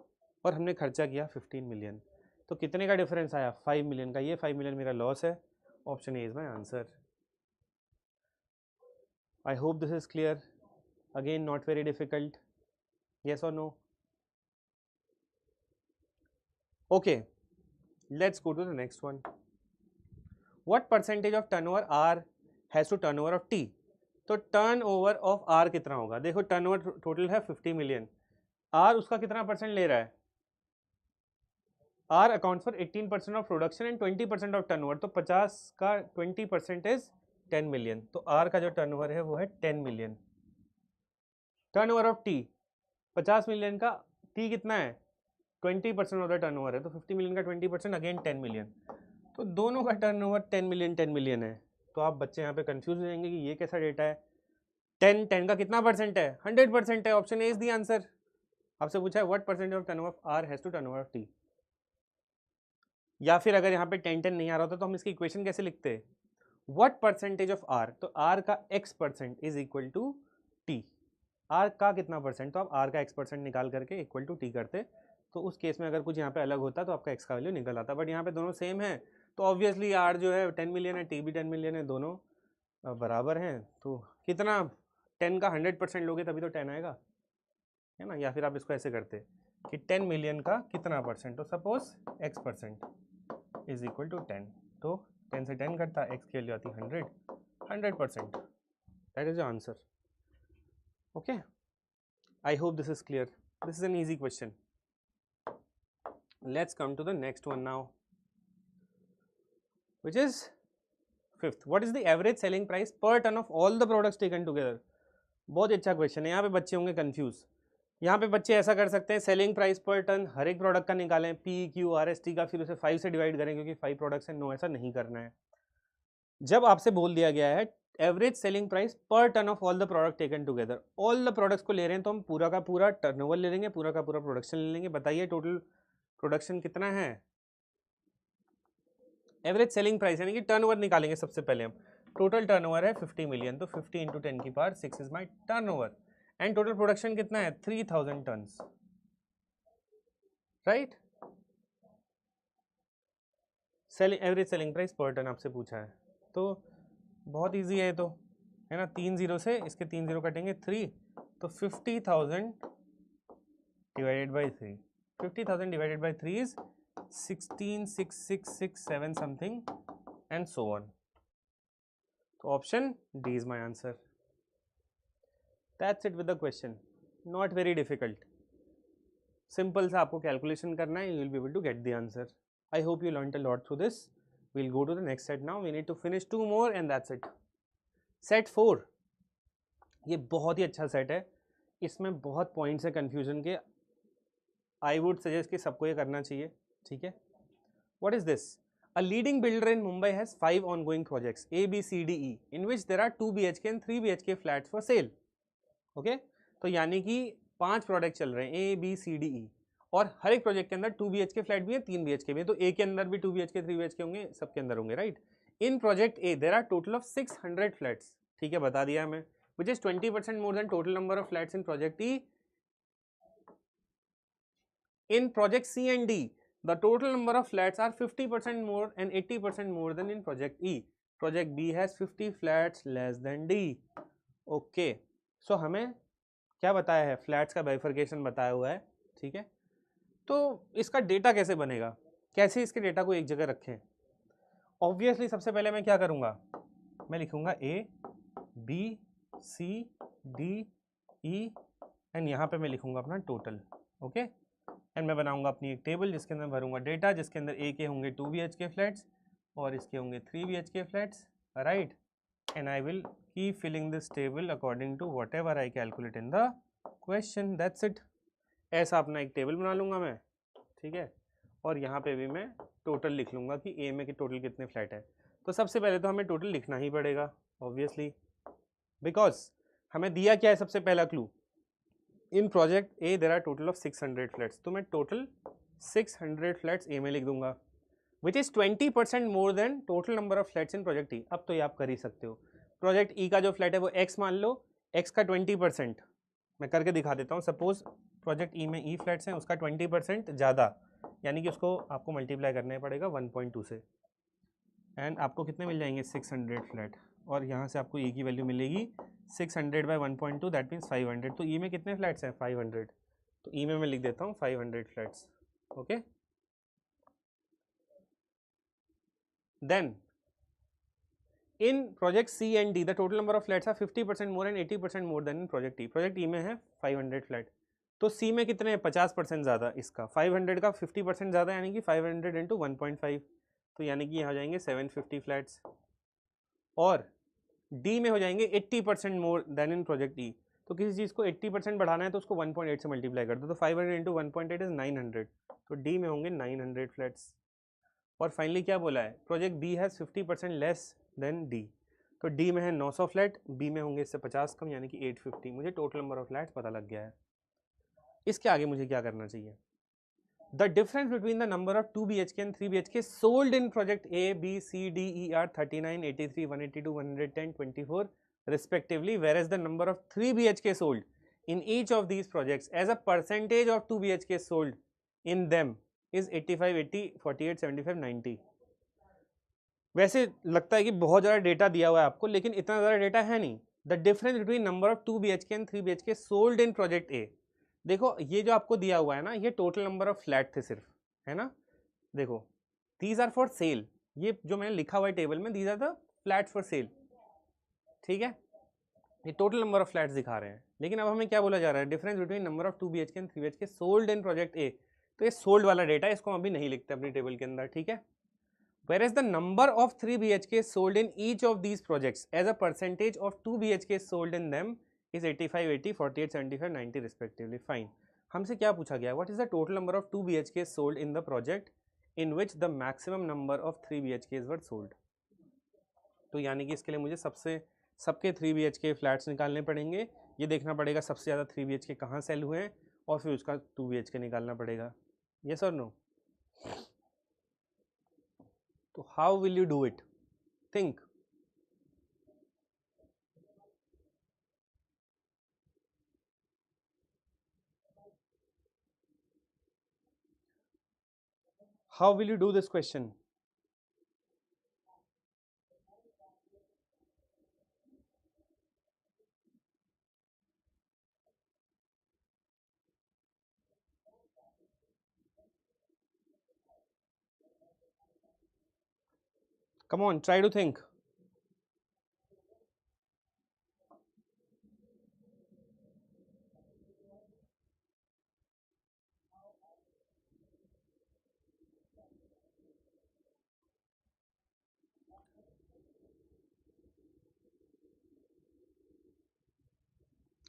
और हमने खर्चा किया 15 मिलियन, तो कितने का डिफरेंस आया 5 मिलियन का. ये 5 मिलियन मेरा लॉस है. Option A is my answer. I hope this is clear. Again not very difficult. Yes और no? Okay, let's go to the next one. What percentage of turnover R has to turnover of T? तो turnover of R कितना होगा, देखो turnover total है 50 million, R उसका कितना percent ले रहा है, R account for 18% of production and 20% of turnover, तो 50 का 20% इज 10 मिलियन, तो R का जो टर्नओवर है वो है 10 million. Turnover of T 50 million का, T कितना है 20% ऑफ द टर्नओवर है, तो 50 मिलियन का 20% अगेन 10 मिलियन, तो दोनों का टर्नओवर 10 मिलियन है. तो आप बच्चे यहाँ पे कंफ्यूज हो जाएंगे कि ये कैसा डेटा है. 10 का कितना परसेंट है, 100% है. Option A is the answer. आपसे पूछा है what percentage of turnover of R has to turnover of T. या फिर अगर यहाँ पे 10 नहीं आ रहा होता तो हम इसकी इक्वेशन कैसे लिखते हैं, व्हाट परसेंटेज ऑफ आर, तो आर का x% is equal to T. R का कितना परसेंट, तो आप आर का x% निकाल करके इक्वल टू टी करते, तो उस केस में अगर कुछ यहाँ पे अलग होता तो आपका x का वैल्यू निकल आता, बट यहाँ पे दोनों सेम है, तो ऑब्वियसली आर जो है 10 मिलियन है, टी भी 10 मिलियन है, दोनों बराबर हैं. तो कितना 10 का 100% लोगे तभी तो 10 आएगा, है ना. या फिर आप इसको ऐसे करते कि 10 मिलियन का कितना परसेंट, तो suppose x% is equal to 10, तो 10 से 10 करता, x की वैल्यू आती 100%. That is the answer. Okay, I hope this is clear. This is an easy question. Let's come to the next one now, which is fifth. What is the average selling price per ton of all the products taken together? बहुत अच्छा question है. यहाँ पे बच्चे होंगे confuse. यहाँ पे बच्चे ऐसा कर सकते हैं, सेलिंग प्राइस पर टन हर एक प्रोडक्ट का निकालें, PQRST का, फिर उसे 5 से डिवाइड करें क्योंकि 5 प्रोडक्ट्स हैं. नो, ऐसा नहीं करना है. जब आपसे बोल दिया गया है average selling price per ton of all the product taken together, all the products को ले रहे हैं, तो हम पूरा का पूरा टर्नओवर ले लेंगे, पूरा का पूरा प्रोडक्शन ले लेंगे. बताइए टोटल प्रोडक्शन कितना है, एवरेज सेलिंग प्राइस यानी कि टर्नओवर निकालेंगे. सबसे पहले हम टोटल टर्नओवर है 50 मिलियन, तो 50 इंटू 10 की power 6 is my turnover, and total production कितना है 3000 tons, right. Average selling price per ton आपसे पूछा है, तो बहुत इजी है, तो है ना. 3 0 से इसके 3 0 कटेंगे 3, तो 50,000 divided by 3, 50,000 divided by 3 is 166667 something and so on. So option D is my answer. That's it with the question. Not very difficult. Simple सा आपको कैलकुलेशन करना है, you will be able to get the answer. I hope you learned a lot through this. We'll go to the next set now. We need to finish 2 more and that's it. Set 4. ये बहुत ही अच्छा set है, इसमें बहुत points है confusion के. I would suggest कि सबको ये करना चाहिए. ठीक है. What is this, A leading builder in Mumbai has 5 ongoing projects A, B, C, D, E in which there are 2 BHK and 3 BHK flats for sale. Okay तो यानी कि 5 प्रोडक्ट चल रहे हैं A, B, C, D, E और हर एक project के अंदर 2 BHK फ्लैट भी है 3 BHK भी है, तो A के अंदर भी 2 BHK 3 BHK होंगे, सबके अंदर होंगे, right. In project A there are total of 600 flats. ठीक है, बता दिया हमें, which is 20% more than total number of flats in project E. In project C and D, the total number of flats are 50% more and 80% more than in project E. Project B has 50 flats less than D. Okay. So हमें क्या बताया है, flats का bifurcation बताया हुआ है. ठीक है, तो इसका डेटा कैसे बनेगा, कैसे इसके डेटा को एक जगह रखें. ऑब्वियसली सबसे पहले मैं क्या करूँगा, मैं लिखूँगा A, B, C, D, E and यहाँ पे मैं लिखूँगा अपना टोटल. ओके एंड मैं बनाऊंगा अपनी एक टेबल जिसके अंदर भरूंगा डेटा, जिसके अंदर ए के होंगे 2 BHK फ्लैट्स और इसके होंगे 3 BHK flats, right. And I will keep filling this table according to whatever I calculate in the question. That's it. ऐसा अपना एक टेबल बना लूँगा मैं. ठीक है, और यहाँ पे भी मैं टोटल लिख लूँगा कि ए में टोटल कितने फ्लैट है. तो सबसे पहले तो हमें टोटल लिखना ही पड़ेगा ऑब्वियसली, बिकॉज हमें दिया क्या है सबसे पहला clue, in project A there are total of 600 flats. तो मैं टोटल 600 फ्लैट्स ए में लिख दूंगा, which is 20% more than total number of flats in project E. अब तो ये आप कर ही सकते हो. प्रोजेक्ट ई का जो फ्लैट है वो एक्स मान लो, एक्स का 20%, मैं करके दिखा देता हूँ. सपोज प्रोजेक्ट ई में ई फ्लैट्स हैं, उसका 20% ज़्यादा, यानी कि उसको आपको मल्टीप्लाई करना पड़ेगा 1.2 से, एंड आपको कितने मिल जाएंगे 600 फ्लैट. और यहाँ से आपको ई की वैल्यू मिलेगी 600 बाई 1.2, दैट मीन्स 500. तो ई में कितने फ्लैट्स हैं 500, तो ई में मैं लिख देता हूँ 500 flats. Okay, then in project C and D the total number of flats are 50% more and 80% more than in project E. Project E में है 500 फ्लैट, तो सी में कितने हैं 50% ज़्यादा. इसका 500 का 50% ज़्यादा यानी कि 500 इंटू 1.5, तो यानी कि यहाँ हो जाएंगे 750 फ्लैट्स. और डी में हो जाएंगे 80% मोर देन इन प्रोजेक्ट ई. तो किसी चीज़ को 80% बढ़ाना है तो उसको 1.8 से मल्टीप्लाई कर दो, तो 500 इंटू 1.8 इज 900, तो डी में होंगे 900 फ्लैट्स. और फाइनली क्या बोला है, project B has 50% less than D. तो डी में है 900 फ्लैट, बी में होंगे इससे 50 कम यानी कि 850. मुझे टोटल नंबर ऑफ फ्लैट्स पता लग गया है. इसके आगे मुझे क्या करना चाहिए, The difference between the number of 2 BHK and 3 BHK sold in project A, B, C, D, E are 39, 83, 182, 110, 24 respectively, whereas the number of 3 BHK sold in each of these projects as a percentage of 2 BHK sold in them is 85, 80, 48, 75, 90. वैसे लगता है कि बहुत ज़्यादा data दिया हुआ है आपको, लेकिन इतना ज़्यादा डेटा है नहीं. The difference between number of 2 BHK and 3 BHK sold in project A, देखो ये जो आपको दिया हुआ है ना, ये टोटल नंबर ऑफ फ्लैट थे सिर्फ, है ना. देखो दीज आर फॉर सेल, ये जो मैंने लिखा हुआ है टेबल में, these are the flat for sale. ठीक है, ये टोटल नंबर ऑफ फ्लैट्स दिखा रहे हैं. लेकिन अब हमें क्या बोला जा रहा है, difference between number of 2 BHK and 3 BHK sold in project ए. तो ये सोल्ड वाला डेटा है, इसको हम अभी नहीं लिखते अपनी टेबल के अंदर. ठीक है, whereas the number of 3 BHK sold in each of these projects as a percentage of 2 BHK sold in them is 85, 80, 48, 75, 90 respectively. Fine. हमसे क्या पूछा गया, what is the total number of 2 BHK sold in the project in which the maximum number of 3 BHKs were sold. तो यानी कि इसके लिए मुझे सबके 3 BHK फ्लैट्स निकालने पड़ेंगे. ये देखना पड़ेगा सबसे ज़्यादा 3 BHK कहाँ सेल हुए हैं और फिर उसका 2 BHK निकालना पड़ेगा. Yes or no? तो how will you do it? Think. How will you do this question? Come on, try to think.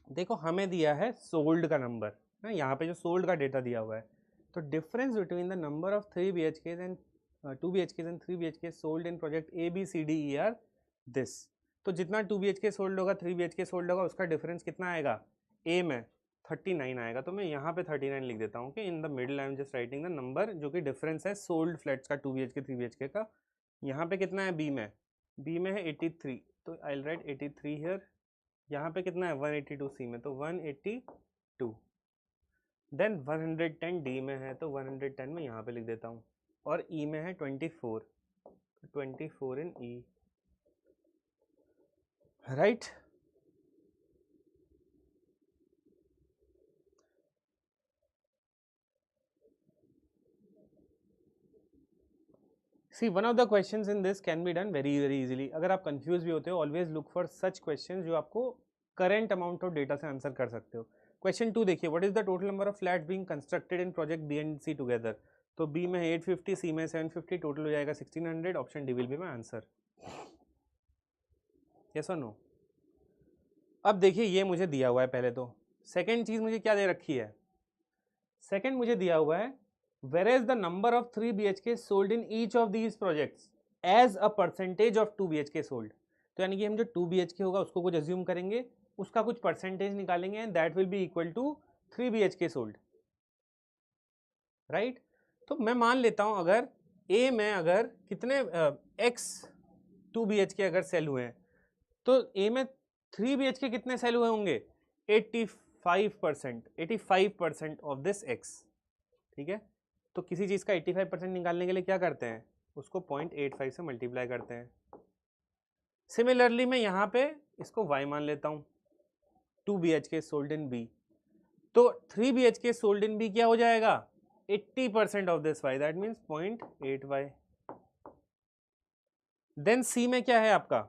देखो हमें दिया है सोल्ड का नंबर ना, यहाँ पे जो सोल्ड का डेटा दिया हुआ है, तो difference between the number of 3 BHKs and 2 BHK and 3 BHK sold in project ABCD are this. तो जितना 2 BHK सोल्ड होगा 3 BHK सोल्ड होगा उसका डिफरेंस कितना आएगा, ए में 39 आएगा। तो मैं यहाँ पे 39 लिख देता हूँ कि in the middle I am just writing the number जो कि डिफरेंस है सोल्ड फ्लैट्स का 2 BHK 3 BHK का। यहाँ पे कितना है बी में है 83, तो आई विल राइट 83 हियर। यहाँ पे कितना है 182 सी में, तो 182। देन 110 डी में है, तो 110 में यहाँ पे लिख देता हूँ। और ई में है 24, 24 in E, right. See one of the questions in this can be done very easily. अगर आप कंफ्यूज भी होते हो, always look for such questions जो आपको करंट अमाउंट ऑफ डेटा से आंसर कर सकते हो। क्वेश्चन 2 देखिए, what is the total number of flats being constructed in project B and C together. तो बी में 850, सी में 750, टोटल हो जाएगा 1600। Option D will be my answer. Yes और नो। अब देखिए ये मुझे दिया हुआ है पहले तो। सेकेंड चीज मुझे क्या दे रखी है, सेकेंड मुझे दिया हुआ है whereas the number of 3 BHK sold in each of these projects as a percentage of 2 BHK sold। तो यानी कि हम जो 2 BHK होगा उसको कुछ अज्यूम करेंगे, उसका कुछ परसेंटेज निकालेंगे and that will be equal to 3 BHK sold, right. तो मैं मान लेता हूं अगर ए में अगर कितने एक्स 2 BHK अगर सेल हुए हैं, तो ए में 3 BHK कितने सेल हुए होंगे, 85% ऑफ दिस एक्स, ठीक है। तो किसी चीज़ का 85% निकालने के लिए क्या करते हैं, उसको 0.85 से मल्टीप्लाई करते हैं। सिमिलरली मैं यहाँ पे इसको y मान लेता हूँ, 2 BHK सोल्ड इन बी। तो 3 BHK सोल्ड इन बी क्या हो जाएगा, 80% of this y, that means 0.8y। Then C में क्या है आपका,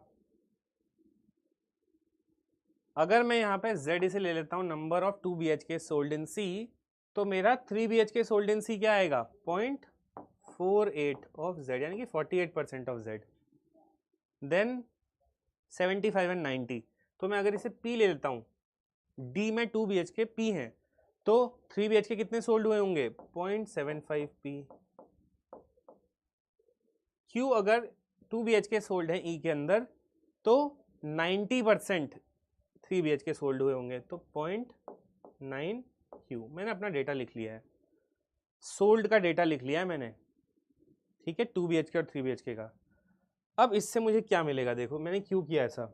अगर मैं यहाँ पे z इसे ले लेता हूँ number of 2 BHK sold in C, तो मेरा 3 BHK सोल्ड इन सी क्या आएगा, 0.48 ऑफ z, यानी कि 48% ऑफ z। देन 75 एंड 90, तो मैं अगर इसे P ले लेता हूँ, D में 2 BHK P है, तो 3 BHK कितने सोल्ड हुए होंगे, 0.75 P। Q अगर 2 BHK सोल्ड है E के अंदर, तो 90% 3 BHK सोल्ड हुए होंगे, तो 0.9 Q। मैंने अपना डेटा लिख लिया है, सोल्ड का डेटा लिख लिया है मैंने, ठीक है, 2 BHK और 3 BHK का। अब इससे मुझे क्या मिलेगा, देखो मैंने क्यों किया ऐसा,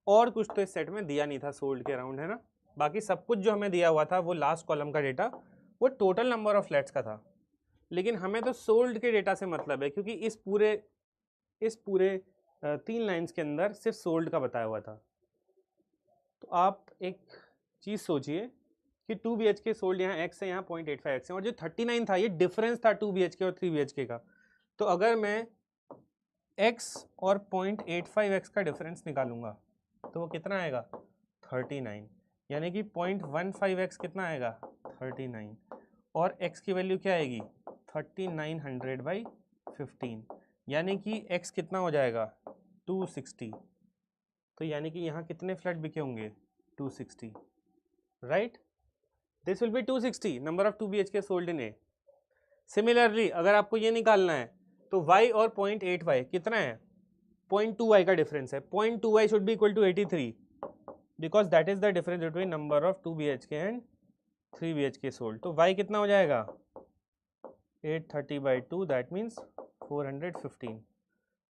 और कुछ तो इस सेट में दिया नहीं था सोल्ड के अराउंड, है ना। बाकी सब कुछ जो हमें दिया हुआ था वो लास्ट कॉलम का डेटा वो टोटल नंबर ऑफ फ्लैट्स का था, लेकिन हमें तो सोल्ड के डेटा से मतलब है, क्योंकि इस पूरे 3 लाइन्स के अंदर सिर्फ सोल्ड का बताया हुआ था। तो आप एक चीज़ सोचिए कि 2 BHK सोल्ड यहाँ x है, यहाँ 0.85 x है, और जो 39 था ये डिफरेंस था 2 BHK और 3 BHK का। तो अगर मैं x और 0.85 x का डिफरेंस निकालूंगा तो वो कितना आएगा, 39, यानी कि 0.15 x कितना आएगा, 39, और x की वैल्यू क्या आएगी, 3900/15, यानी कि x कितना हो जाएगा, 260। तो यानी कि यहाँ कितने फ्लैट बिके होंगे, 260, right. This will be 260 number of 2 BHK sold in A. Similarly अगर आपको ये निकालना है तो y और 0.8y कितना है, 0.2y का डिफरेंस है, 0.2y should be equal to 83 because that is the difference between number of 2 BHK and 3 BHK sold. तो y कितना हो जाएगा, 830/2, दैट मीन्स 415।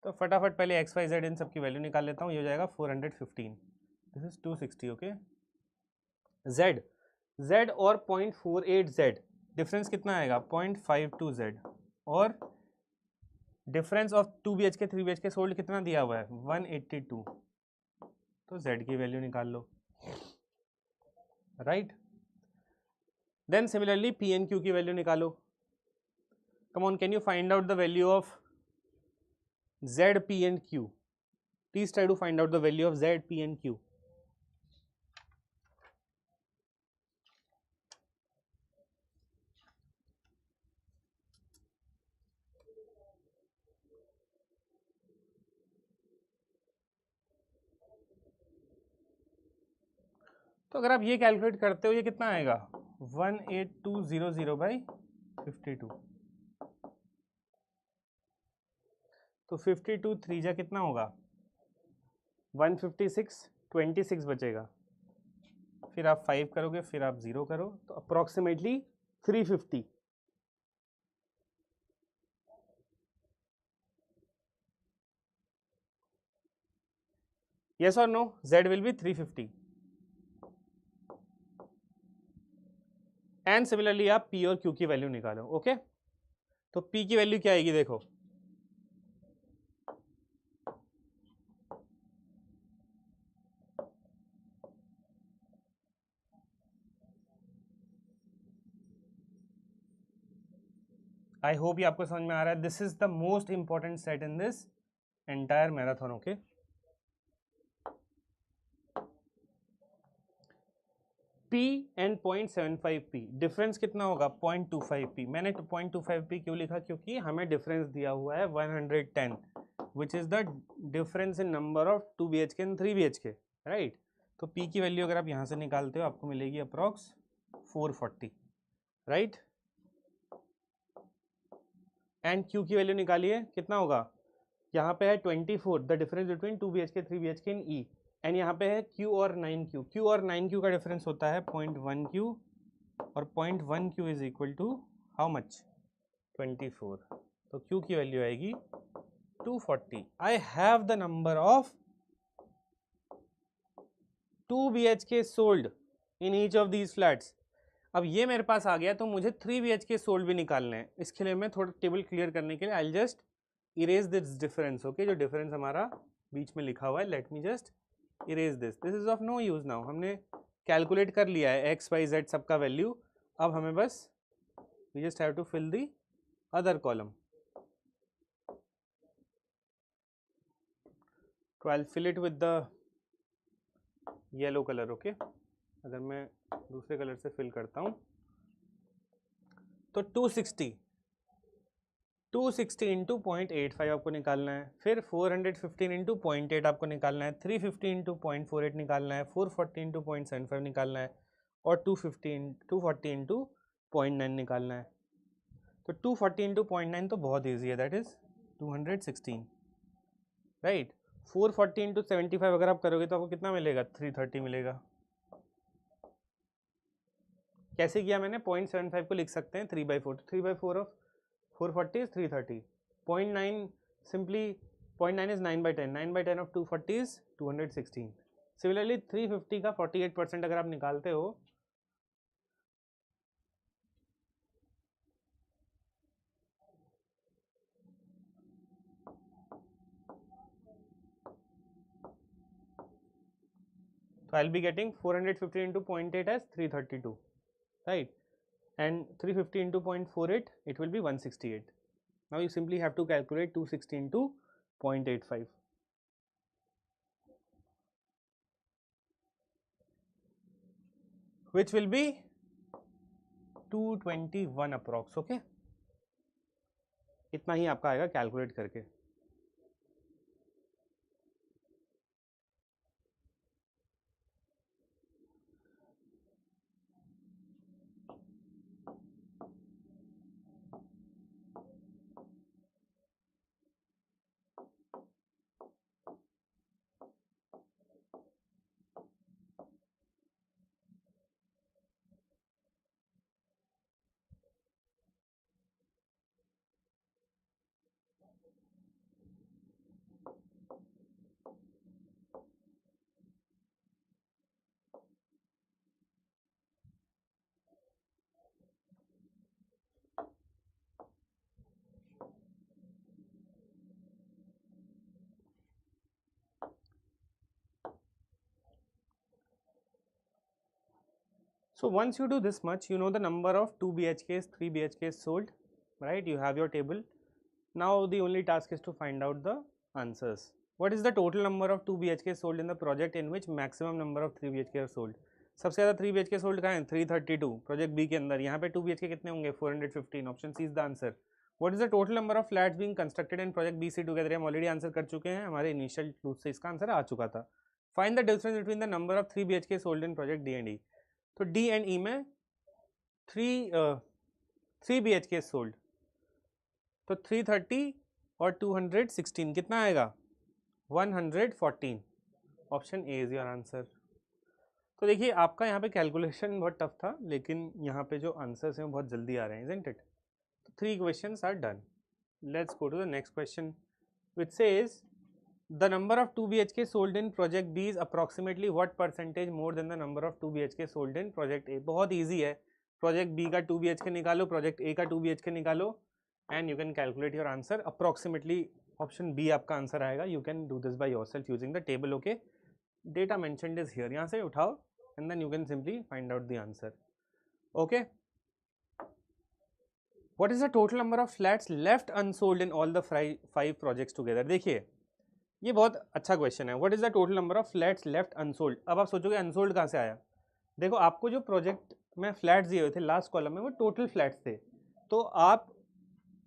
तो फटाफट पहले x y z इन सब की वैल्यू निकाल लेता हूँ, ये हो जाएगा 415, दिस इज 260, ओके। z और 0.48z डिफरेंस कितना आएगा, 0.52z, और difference of 2 BHK 3 BHK sold कितना दिया हुआ है, 182, तो z की वैल्यू निकाल लो, right. Then similarly P and Q की वैल्यू निकालो। Come on, can you find out the value of Z, P and Q? Please try to find out the value of Z, P and Q। तो अगर आप ये calculate करते हो ये कितना आएगा, 18200/52, तो 52 3 जा कितना होगा 156, 26 बचेगा, फिर आप 5 करोगे, फिर आप 0 करो, तो approximately 350। yes or no, z will be 350। And similarly आप p और q की वैल्यू निकालो। ओके, तो p की वैल्यू क्या आएगी देखो, आई होप ये आपको समझ में आ रहा है। This is the most important set in this entire marathon. Okay, P and 0.75 P difference कितना होगा 0.25 P। मैंने 0.25 P क्यों लिखा, क्योंकि हमें डिफरेंस दिया हुआ है 110 which is the difference in number of 2 BHK and 3 BHK, right. तो P की वैल्यू अगर आप यहाँ से निकालते हो आपको मिलेगी अप्रॉक्स 440, राइट। एंड Q की वैल्यू निकालिए, कितना होगा, यहाँ पे है 24 the difference between 2 BHK 3 BHK in E, and यहाँ पे है Q और 9Q। Q और 9Q का डिफरेंस होता है 0.1 Q, और 0.1 Q is equal to how much 24। तो Q की वैल्यू आएगी 240। I have the number of 2 BHK sold in each of these flats. अब ये मेरे पास आ गया, तो मुझे 3 BHK सोल्ड भी निकालने हैं। इसके लिए मैं थोड़ा टेबल क्लियर करने के लिए I just erase this difference. Okay, जो डिफरेंस हमारा बीच में लिखा हुआ है, let me just erase this is of no use now. हमने कैलकुलेट कर लिया है एक्स वाई जेड सबका वैल्यू, अब हमें बस we just have to fill the other column. तो I will fill it with the yellow colour. Okay, अगर मैं दूसरे कलर से फिल करता हूँ तो 260 इंटू 0.85 आपको निकालना है, फिर 415 इंटू 0.8 आपको निकालना है, 350 इंटू 0.48 निकालना है, 440 इंटू 0.75 निकालना है, और 240 इंटू 0.9 निकालना है। तो 240 इंटू 0.9 तो बहुत ईजी है, दैट इज 216, राइट। 440 इंटू 75 अगर आप करोगे तो आपको कितना मिलेगा 330 मिलेगा। कैसे किया मैंने, 0.75 को लिख सकते हैं 3/4, 3/4 of 440 is 330, 0.9 simply 0.9 is 9/10, 9/10 of 240 is 216। Similarly 350 का 48% अगर आप निकालते हो तो I will be getting 450 into 0.8 as 332, right, and 350 into 0.48 it will be 168। now you simply have to calculate 260 into 0.85, which will be 221 approx। okay, इतना ही आपका आएगा calculate करके। So once you do this much, you know the number of 2 BHKs, 3 BHKs sold, right? You have your table. Now the only task is to find out the answers. What is the total number of 2 BHKs sold in the project in which maximum number of 3 BHK are sold? सबसे ज़्यादा 3 BHK sold कहाँ है 332 project B के अंदर। यहाँ पे 2 BHK कितने होंगे 415। Option C is the answer. What is the total number of flats being constructed in project B C together. हम ऑलरेडी आंसर कर चुके हैं, हमारे इनिशियल क्लूज से इसका आंसर आ चुका था। Find the difference between the number of 3 BHK sold in project D and E. तो डी एंड ई में 3 BHK सोल्ड, तो 330 और 216 कितना आएगा 114। Option A is your answer. तो देखिए आपका यहाँ पे कैलकुलेशन बहुत टफ था, लेकिन यहाँ पे जो आंसर्स हैं वो बहुत जल्दी आ रहे हैं, isn't it? 3 questions are done. Let's go to the next question, which says the number of 2 BHK sold in project B is approximately what percentage more than the number of 2 BHK sold in project A। बहुत easy है, project B का 2 BHK निकालो, project A का 2 BHK निकालो and you can calculate your answer। approximately option B आपका answer आएगा। You can do this by yourself using the table, okay? Data mentioned is here, यहाँ से उठाओ and then you can simply find out the answer, okay? What is the total number of flats left unsold in all the 5 projects together? देखिए ये बहुत अच्छा question है। What is the total number of flats left unsold? अब आप सोचोगे unsold कहाँ से आया। देखो आपको जो प्रोजेक्ट में फ्लैट्स दिए हुए थे लास्ट कॉलम में वो टोटल फ्लैट्स थे, तो आप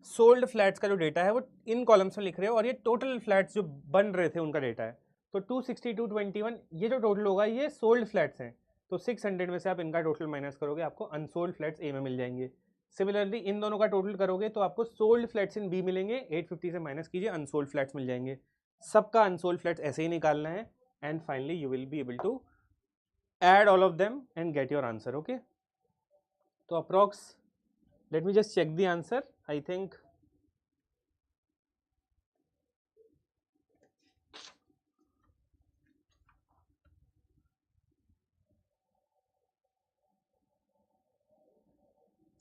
सोल्ड फ्लैट्स का जो डेटा है वो इन कॉलम्स में लिख रहे हो और ये टोटल फ्लैट्स जो बन रहे थे उनका डेटा है। तो 26221 ये जो टोटल होगा ये सोल्ड फ्लैट्स हैं, तो 600 में से आप इनका टोटल माइनस करोगे, आपको अनसोल्ड फ्लैट्स ए में मिल जाएंगे। सिमिलरली इन दोनों का टोटल करोगे तो आपको सोल्ड फ्लैट्स इन बी मिलेंगे, 850 से माइनस कीजिए, अनसोल्ड फ्लैट्स मिल जाएंगे। सबका अनसोल्ड फ्लैट्स ऐसे ही निकालना है and finally you will be able to add all of them and get your answer, okay? तो approx let me just check the answer. I think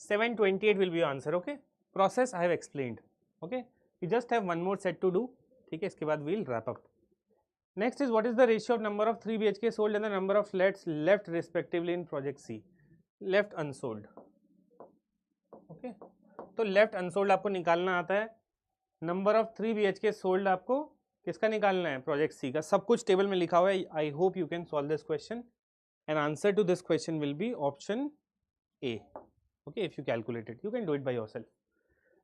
$728 will be your answer, okay? Process I have explained, okay? You just have one more set to do, ठीक है? इसके बाद we'll wrap up. Next is what is the ratio of number of 3 BHK sold and the number of flats left respectively in project C? Left unsold, okay? तो left unsold आपको निकालना आता है, number of 3 BHK sold आपको किसका निकालना है, project C का। सब कुछ टेबल में लिखा हुआ है। I hope you can solve this question and answer to this question will be option A. Okay, if you calculate it, you can do it by yourself.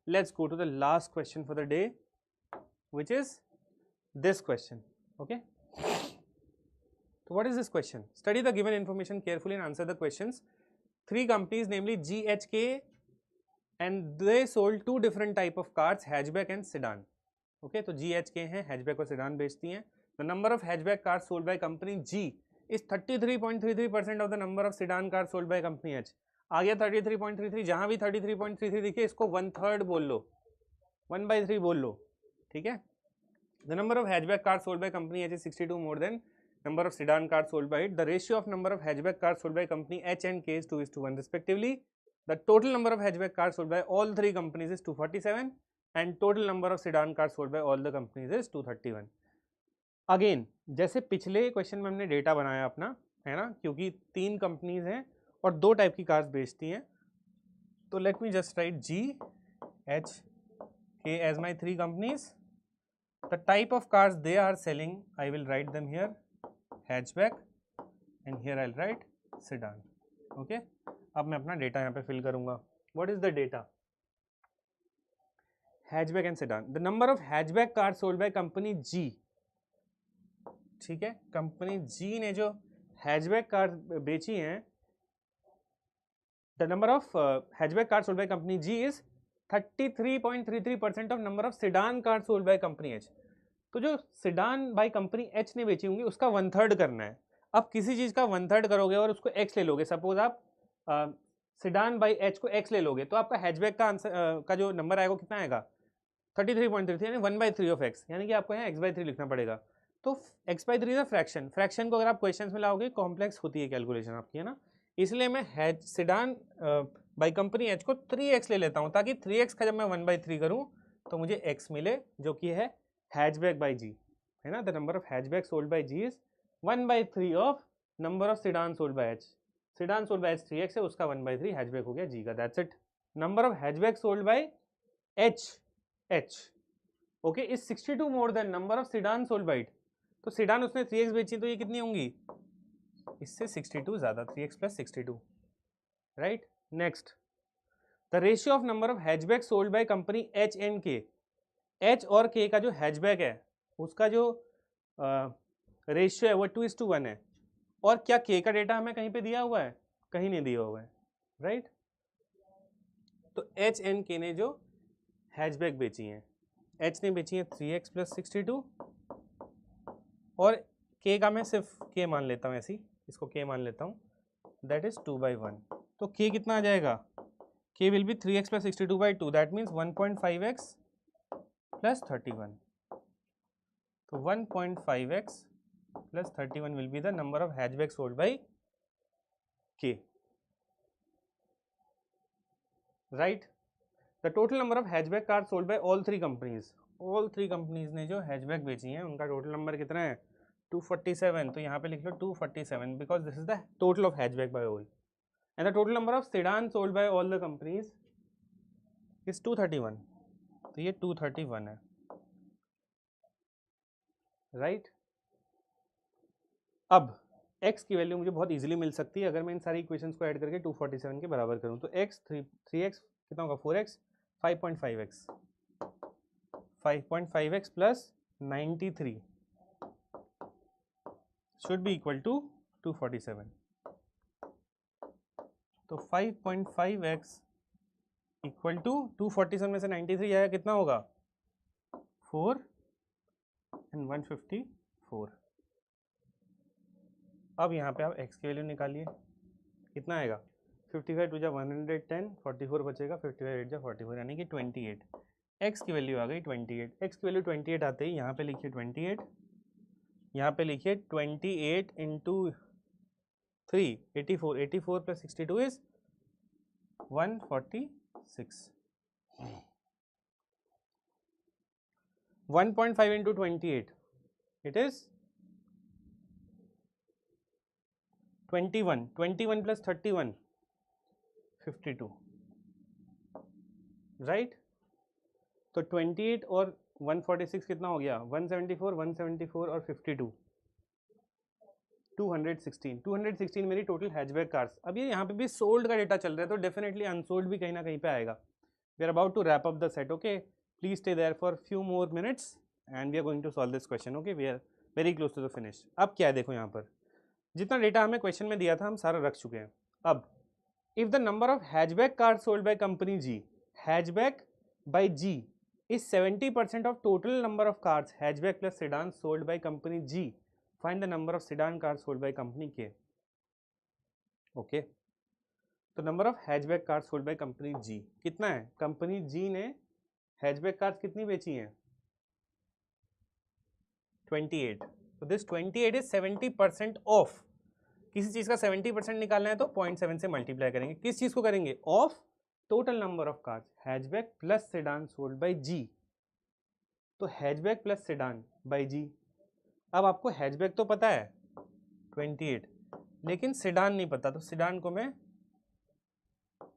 Let's go to the last question for the day, which is this question, okay? So what is this question? Study the given information carefully and answer the questions. 3 companies, namely GHK, and they sold 2 different type of cars, hatchback and sedan. Okay, तो GHK है, hatchback और sedan बेचती हैं. The number of hatchback cars sold by company G is 33.33% of the number of sedan cars sold by company H. आ गया 33.33, जहाँ भी 33.33 दिखे इसको 1/3 बोल लो, 1/3 बोल लो, ठीक है? The number of hatchback cars sold by company H is 62 more than number of sedan cars sold by it. The ratio of number of hatchback cars sold by company H and K is 2:1 respectively. The total number of hatchback cars sold by all 3 companies is 247 and total number of sedan cars sold by all the companies is 231. Again जैसे पिछले question में हमने data बनाया अपना, है ना, क्योंकि 3 companies हैं और 2 टाइप की कार्स बेचती हैं, तो late me just right G H K as my 3 companies. The type of cars they are selling, I will write them here, hatchback, and here I'll write sedan. Okay, अब मैं अपना data यहाँ पे fill करूँगा. What is the data? Hatchback and sedan. The number of hatchback cars sold by company G, ठीक है, company G ने जो हैचबैक कार बेची हैं, the number of hatchback cars sold by company G is 33.33% of number of sedan cars sold by company H. तो जो sedan by company H ने बेची होंगी उसका 1/3 करना है. अब किसी चीज़ का 1/3 करोगे और उसको X ले लोगे, सपोज आप sedan by H को X ले लोगे, तो आपका हैचबैक का आंसर का जो नंबर आएगा कितना आएगा 33.33, यानी 1/3 ऑफ X, यानी कि आपको यहाँ X/3 लिखना पड़ेगा. तो X/3 इज फ्रैक्शन, फ्रैक्शन को अगर आप क्वेश्चंस में लाओगे कॉम्प्लेक्स होती है कैलकुलेशन आपकी, है ना, इसलिए मैं सेडान बाई कंपनी H को 3x ले लेता हूँ, ताकि 3x का जब मैं 1/3 करूँ तो मुझे x मिले, जो कि है हैचबैक बाई G, है ना. The number of hatchback sold by G is 1/3 of number of sedan sold by H. Sedan sold by H 3x है, उसका 1/3 हैचबैक हो गया G का. That's it. Number of hatchback sold by H okay is 62 more than number of sedan sold by it. तो sedan उसने 3x बेची, तो ये कितनी होंगी, इससे 62 ज़्यादा, 3x + 62, right. Next, the ratio of number of hatchback sold by company H and K. H और K का जो हैचबैक है उसका जो रेशियो है वो 2:1 है. और क्या K का डेटा हमें कहीं पे दिया हुआ है, कहीं नहीं दिया हुआ है, राइट. तो H एंड K ने जो हैचबैक बेची हैं, एच ने बेची है 3x प्लस 62 और के का मैं सिर्फ के मान लेता हूँ, ऐसी इसको के मान लेता हूँ, दैट इज 2/1। तो के कितना आ जाएगा, K will be 3x plus 62/2, that means 1.5x plus 31। तो 1.5x plus 31 will be the number of hatchback sold by K, right. The total number of hatchback car sold by all three companies ने जो hatchback बेची हैं उनका total number कितना है 247। तो यहाँ पे लिख लो 247 because this is the total of hatchback by all, and the total number of sedan sold by all the companies is 231। तो ये 231 है, राइट। अब x की वैल्यू मुझे बहुत इजीली मिल सकती है अगर मैं इन सारी इक्वेशंस को ऐड करके 247 के बराबर करूं। तो x 3x कितना होगा 4x 5.5x 5.5x plus 93 should be equal to 247। तो 5.5x इक्वल टू 247 में से 93 जाएगा कितना होगा 4 एंड 154। अब यहाँ पे आप x की वैल्यू निकालिए, कितना आएगा 55 टू जा 110, 44 बचेगा, 55 8 जा 44 यानी कि 28। x की वैल्यू आ गई 28। x की वैल्यू 28 आते ही यहाँ पे लिखिए 28, यहाँ पे लिखिए 28 into 3 84, 84 plus 62 is 146। 1.5 into 28 it is 21, 21 plus 31 52, right. तो 28 और 146 कितना हो गया 174, 174 और 52 216 मेरी टोटल हैचबैक कार्स। अब ये यहाँ पे भी सोल्ड का डेटा चल रहा है तो डेफिनेटली अनसोल्ड भी कहीं ना कहीं पे आएगा। We are about to wrap up the set, okay please stay there for few more minutes and we are going to solve this question, okay we are very close to the finish. अब क्या है देखो यहाँ पर जितना data हमें question में दिया था हम सारा रख चुके हैं। अब if the number of hatchback car sold by company G, hatchback by G is 70% of total number of cars hatchback plus sedan sold by company G, find the number of sedan cars sold by company K, okay। तो number of hatchback cars sold by company G कितना है, company जी ने hatchback cars कितनी बेची हैं 28। तो this 28 is 70% of, किसी चीज का 70% निकालना है तो 0.7 से मल्टीप्लाई करेंगे, किस चीज को करेंगे of total number of cars hatchback plus sedan sold by G. तो hatchback plus sedan by G, अब आपको हैचबैक तो पता है 28 लेकिन सेडान नहीं पता, तो सेडान को मैं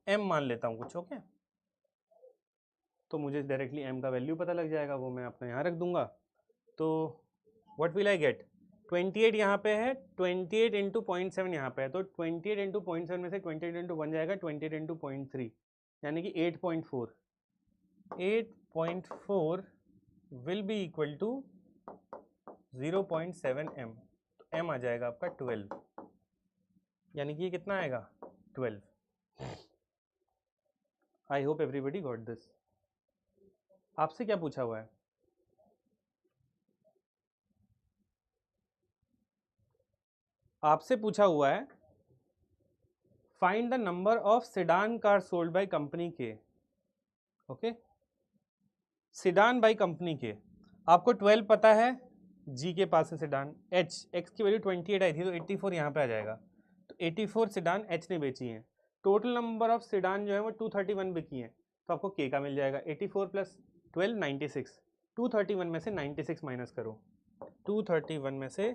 m मान लेता हूँ कुछ, ओके। तो मुझे डायरेक्टली m का वैल्यू पता लग जाएगा, वो मैं अपने यहाँ रख दूंगा। तो व्हाट विल आई गेट 28 यहाँ पे है, 28 इंटू 0.7 यहाँ पे है, तो 28 इंटू 0.7 में से 28 इंटू 1 जाएगा 28 इंटू 0.3 यानी कि 8.4। 8.4 will be equal to 0.7 m, तो m आ जाएगा आपका 12, यानी कि ये कितना आएगा 12। I hope everybody got this. आपसे क्या पूछा हुआ है, आपसे पूछा हुआ है find the number of sedan car sold by company K, okay sedan by company K. आपको 12 पता है, जी के पास है सेडान, एक्स की वैल्यू 28 आई थी तो 84 यहाँ पे आ जाएगा। तो 84 सेडान एच ने बेची हैं, टोटल नंबर ऑफ सेडान जो है वो 231 बिकी हैं, तो आपको के का मिल जाएगा 84 प्लस 12 96। 231 में से 96 माइनस करो, 231 में से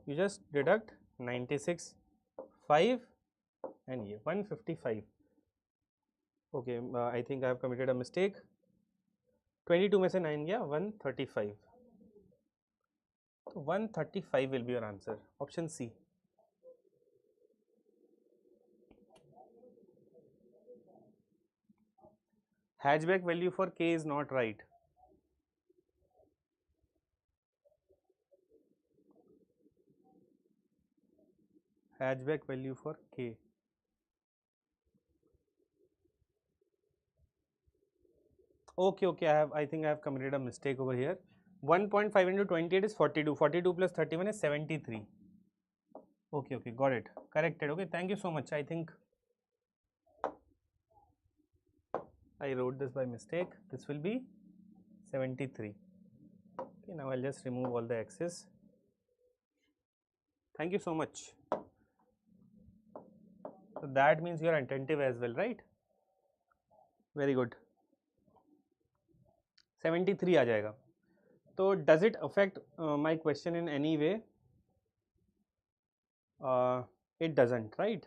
यू जस्ट डिडक्ट 96 5 एंड ये 155। Okay I think I have committed a mistake, 22 में से 9 गया 135, तो 135 will be your answer, option C. Hatchback value for K is not right, hatchback value for K, Okay, I think I have committed a mistake over here. 1.5 into 28 is 42. 42 plus 31 is 73. Okay, got it. Corrected. Okay, thank you so much. I think I wrote this by mistake. This will be 73. Okay, now I'll just remove all the x's. Thank you so much. So that means you are attentive as well, right? Very good. 73 आ जाएगा. So does it affect my question in any way? It doesn't, right?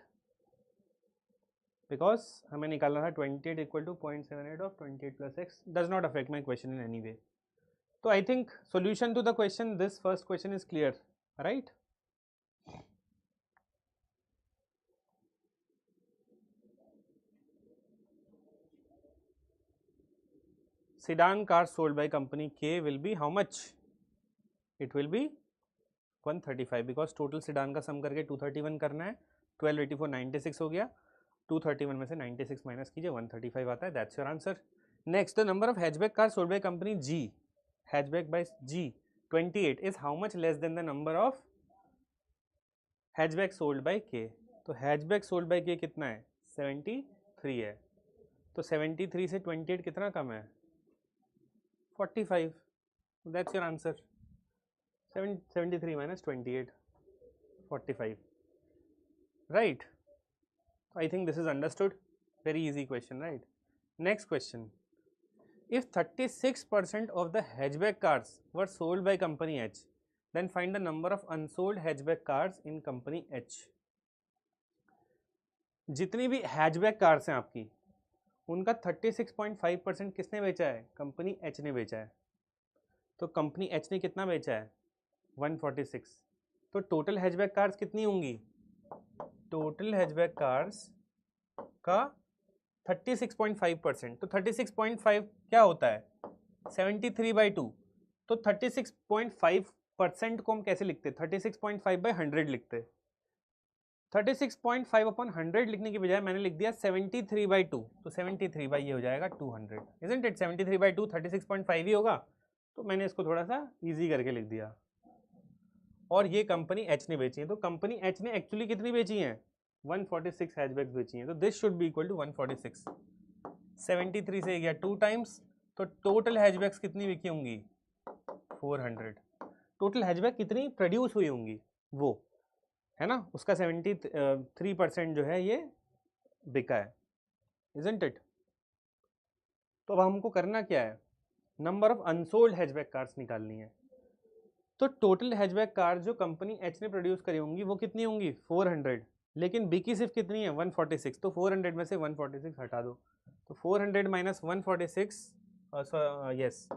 Because हमें निकालना था 28 equal to 0.78 of 28 plus x. Does not affect my question in any way. So I think solution to the question, this first question is clear, right? Sedan car sold by company K will be how much? It will be 135 because total sedan का sum करके 231 करना है. 12 84 96 हो गया. 231 में से 96 minus कीजिए 135 आता है. That's your answer. Next, the number of hatchback cars sold by company G, hatchback by G 28 is how much less than the number of hatchback sold by K. तो hatchback sold by K कितना है? 73 है. तो 73 से 28 कितना कम है? 45. That's your answer. 73 minus 28, 45. Right? I think this is understood. Very easy question, right? Next question. If 36% of the hatchback cars were sold by company H, then find the number of unsold hatchback cars in company H. जितनी भी hatchback cars हैं आपकी, उनका 36.5% किसने बेचा है? Company H ने बेचा है. तो कंपनी H ने कितना बेचा है? 146. तो टोटल हैचबैक कार्स कितनी होंगी? टोटल हैचबैक कार्स का 36.5%. तो 36.5 क्या होता है? 73/2. तो 36.5% को हम कैसे लिखते? 36.5/100 लिखते. 36.5 upon 100 लिखने की बजाय मैंने लिख दिया 73/2. तो 73 बाई ये हो जाएगा 200. Isn't it? 73/2 36.5 ही होगा. तो मैंने इसको थोड़ा सा इजी करके लिख दिया. और ये कंपनी एच ने बेची है. तो कंपनी एच ने एक्चुअली कितनी बेची हैं? 146 हैचबैक्स बेची हैं. तो this should be equal to 146. 73 से गया 2 टाइम्स. तो टोटल हैचबैक्स कितनी बिकी होंगी? 400. टोटल हैचबैक कितनी प्रोड्यूस हुई होंगी वो है ना, उसका 73% जो है ये बिका है. Isn't it? तो अब हमको करना क्या है? Number of unsold hatchback cars निकालनी है. तो टोटल हैचबैक कार जो कंपनी एच ने प्रोड्यूस करी होंगी वो कितनी होंगी? 400. लेकिन बिकी सिर्फ कितनी है? 146. तो 400 में से 146 हटा दो. तो 400 माइनस 146, यस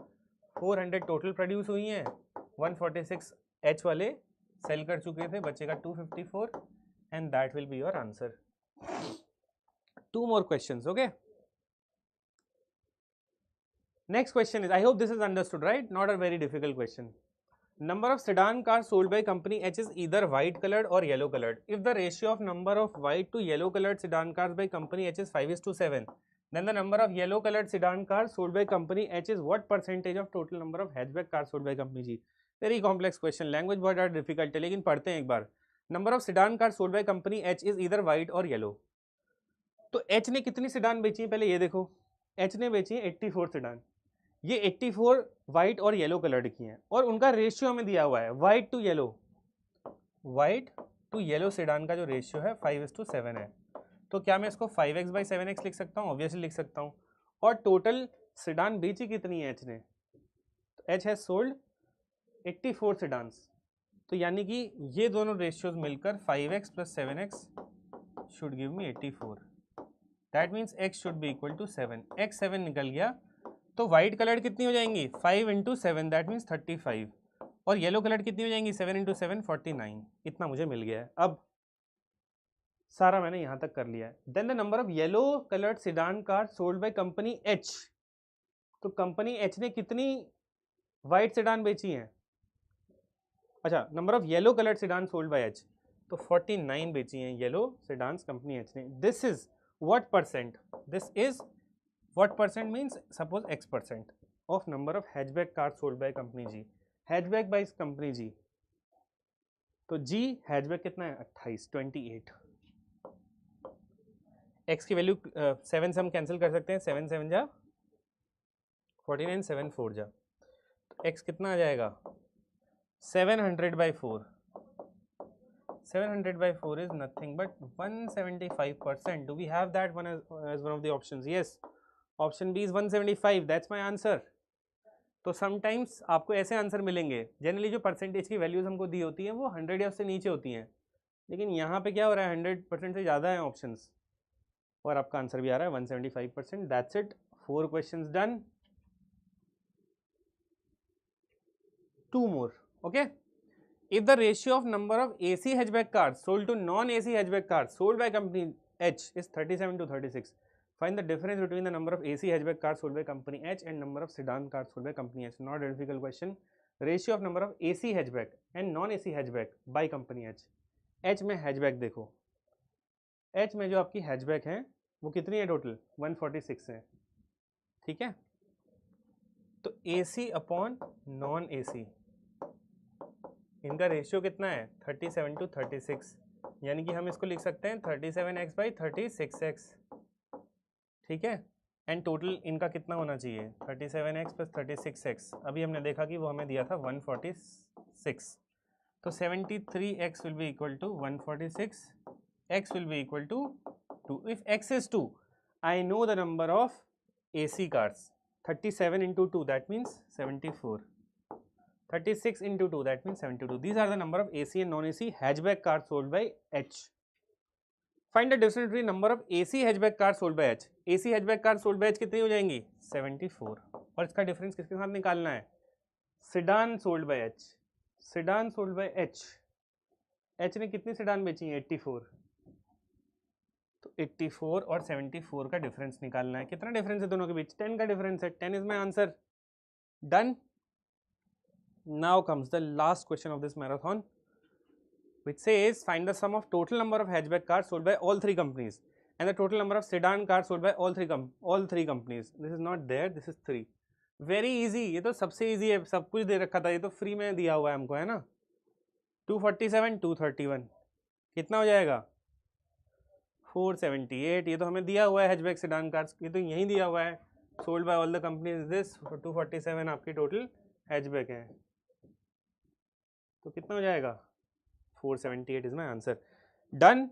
400 टोटल प्रोड्यूस हुई हैं. 146 एच वाले सेल कर चुके थे. बचेगा 254 and that will be your answer. 2 more questions. Okay, next question is, I hope this is understood, right? Not a very difficult question. Number of sedan cars sold by company H is either white colored or yellow colored. If the ratio of number of white to yellow colored sedan cars by company H is 5:7, then the number of yellow colored sedan cars sold by company H is what percentage of total number of hatchback cars sold by company G? Very complex question. Language बहुत difficult है, लेकिन पढ़ते हैं एक बार. Number of sedan cars sold by company H is either white or yellow. तो H ने कितनी sedan बेची है? पहले ये देखो. H ने बेची है 84 sedan. ये 84 वाइट और येलो कलर्ड की हैं और उनका रेशियो हमें दिया हुआ है white to yellow. White to yellow sedan का जो रेशियो है 5:7 है. तो क्या मैं इसको 5x/7x लिख सकता हूँ? ऑब्वियसली लिख सकता हूँ. और टोटल सेडान बेची कितनी है एच ने? H has sold 84 sedans. तो यानी कि ये दोनों रेशियोज मिलकर 5x + 7x should give me 84. That means x should be equal to 7. x 7 निकल गया. तो व्हाइट कलर कितनी हो जाएंगी? 5 × 7 दैट मीन्स 35. और येलो कलर कितनी हो जाएंगी? 7 × 7 49. इतना मुझे मिल गया है. अब सारा मैंने यहाँ तक कर लिया है. Then the number of yellow coloured sedan car sold by company H. तो कंपनी एच ने कितनी व्हाइट सेडान बेची हैं? अच्छा, number of yellow coloured sedan sold by H. तो 49 बेची हैं येलो सेडान्स कंपनी एच ने. This is what percent? This is What percent means? Suppose X% of number of hatchback cars sold by company G. Hatchback by company G. तो G hatchback कितना है? 28, 28. X की value 7 से हम cancel कर सकते हैं. 7 7 जा 49, 7 4 जा. तो X कितना आ जाएगा? 700 by 4. 700 by 4 is nothing but 175%. Do we have that one as one of the options? Yes. Option B is 175. That's my answer. तो समटाइम्स आपको ऐसे आंसर मिलेंगे. जनरली जो परसेंटेज की वैल्यूज हमको दी होती हैं वो 100 या उससे नीचे होती हैं, लेकिन यहाँ पे क्या हो रहा है 100% से ज़्यादा है ऑप्शंस, और आपका आंसर भी आ रहा है 175%. That's it. 4 questions done. 2 more. Okay. If the ratio of number of AC hatchback cars sold to non-AC hatchback cars sold by company H is 37 to 36, find the difference between the number of AC hatchback cars sold by company H and number of sedan cars sold by company H. Not a difficult question. Ratio of number of AC hatchback and non-AC hatchback by company H. H में hatchback देखो. H में जो आपकी hatchback है वो कितनी है total? 146 है. ठीक है. तो AC अपॉन नॉन AC इनका रेशियो कितना है? 37 to 36, यानी कि हम इसको लिख सकते हैं 37x by 36x. ठीक है. एंड टोटल इनका कितना होना चाहिए? 37x plus 36x. अभी हमने देखा कि वो हमें दिया था 146. तो 73x will be equal to 146. x will be equal to 2. If x is 2, I know the number of AC cars. 37 into 2, that means 74. 36 into 2, that means 72. These are the number of AC and non-AC hatchback cars sold by H. Find the difference between number of AC hatchback cars sold by H. AC hatchback cars sold by H कितनी हो जाएंगी? 74. और इसका difference किसके साथ निकालना है? Sedan sold by H. Sedan sold by H. H ने कितनी sedan बेची है? 84. तो 84 और 74 का डिफरेंस निकालना है. कितना डिफरेंस है दोनों के बीच? 10 का डिफरेंस है. 10 is my answer. Done. Now comes the last question of this marathon, which says find the sum of total number of hatchback cars sold by all 3 companies and the total number of sedan cars sold by all three companies. This is not there, this is 3. Very easy. ये तो सबसे easy है. सब कुछ दे रखा था, ये तो फ्री में दिया हुआ है हमको, है ना. 247, 231 कितना हो जाएगा? 478. ये तो हमें दिया हुआ है हैचबैक सेडान कार्स, ये तो यहीं दिया हुआ है. Sold by all the companies this. 247 आपकी टोटल हैचबैक है. तो कितना हो जाएगा? 478 इज माई आंसर. डन.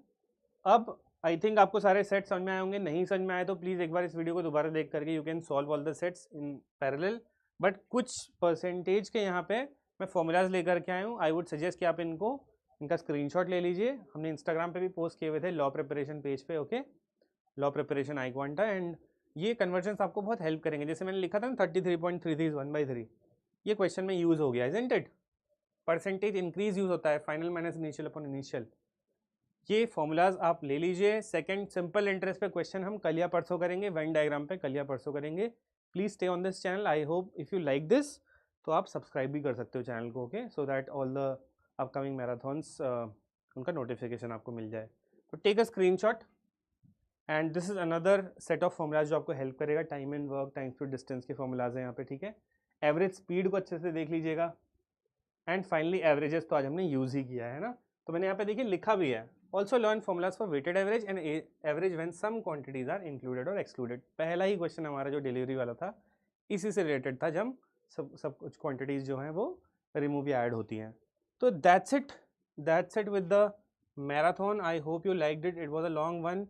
अब आई थिंक आपको सारे सेट समझ में आए होंगे. नहीं समझ में आए तो प्लीज़ एक बार इस वीडियो को दोबारा देख करके you can solve all the sets in parallel. But कुछ परसेंटेज के यहाँ पे मैं फॉर्मूलाज लेकर के आया हूँ. आई वुड सजेस्ट कि आप इनका स्क्रीनशॉट ले लीजिए. हमने इंस्टाग्राम पे भी पोस्ट किए हुए थे लॉ प्रिपरेशन पेज पे. Okay, law preparation I quanta. And ये कन्वर्जन्स आपको बहुत हेल्प करेंगे. जैसे मैंने लिखा था ना 33.33 is 1/3, ये क्वेश्चन में यूज़ हो गया. Isn't it? Percentage increase use होता है, final minus initial upon initial. ये फॉर्मूलाज आप ले लीजिए. सेकंड सिंपल इंटरेस्ट पे क्वेश्चन हम कल या परसों करेंगे. वेन डायग्राम पे कल या परसों करेंगे. Please stay on this channel. I hope if you like this तो आप सब्सक्राइब भी कर सकते हो चैनल को. Okay, so that all the upcoming marathons उनका नोटिफिकेशन आपको मिल जाए. तो take a screenshot and this is another set of formulas जो आपको हेल्प करेगा. Time and work, time to distance के फॉर्मूलाज हैं यहाँ पे. ठीक है, एवरेज स्पीड को अच्छे से देख लीजिएगा. एंड फाइनली एवरेजेस तो आज हमने यूज़ ही किया है ना. तो मैंने यहाँ पे देखिए लिखा भी है. Also learn formulas for weighted average and average when some quantities are included और एक्सक्लूडेड. पहला ही क्वेश्चन हमारा जो डिलीवरी वाला था इसी से रिलेटेड था, जब सब कुछ क्वांटिटीज़ जो हैं वो रिमूव या ऐड होती हैं. तो that's it with the marathon. I hope you liked it. It was a long one.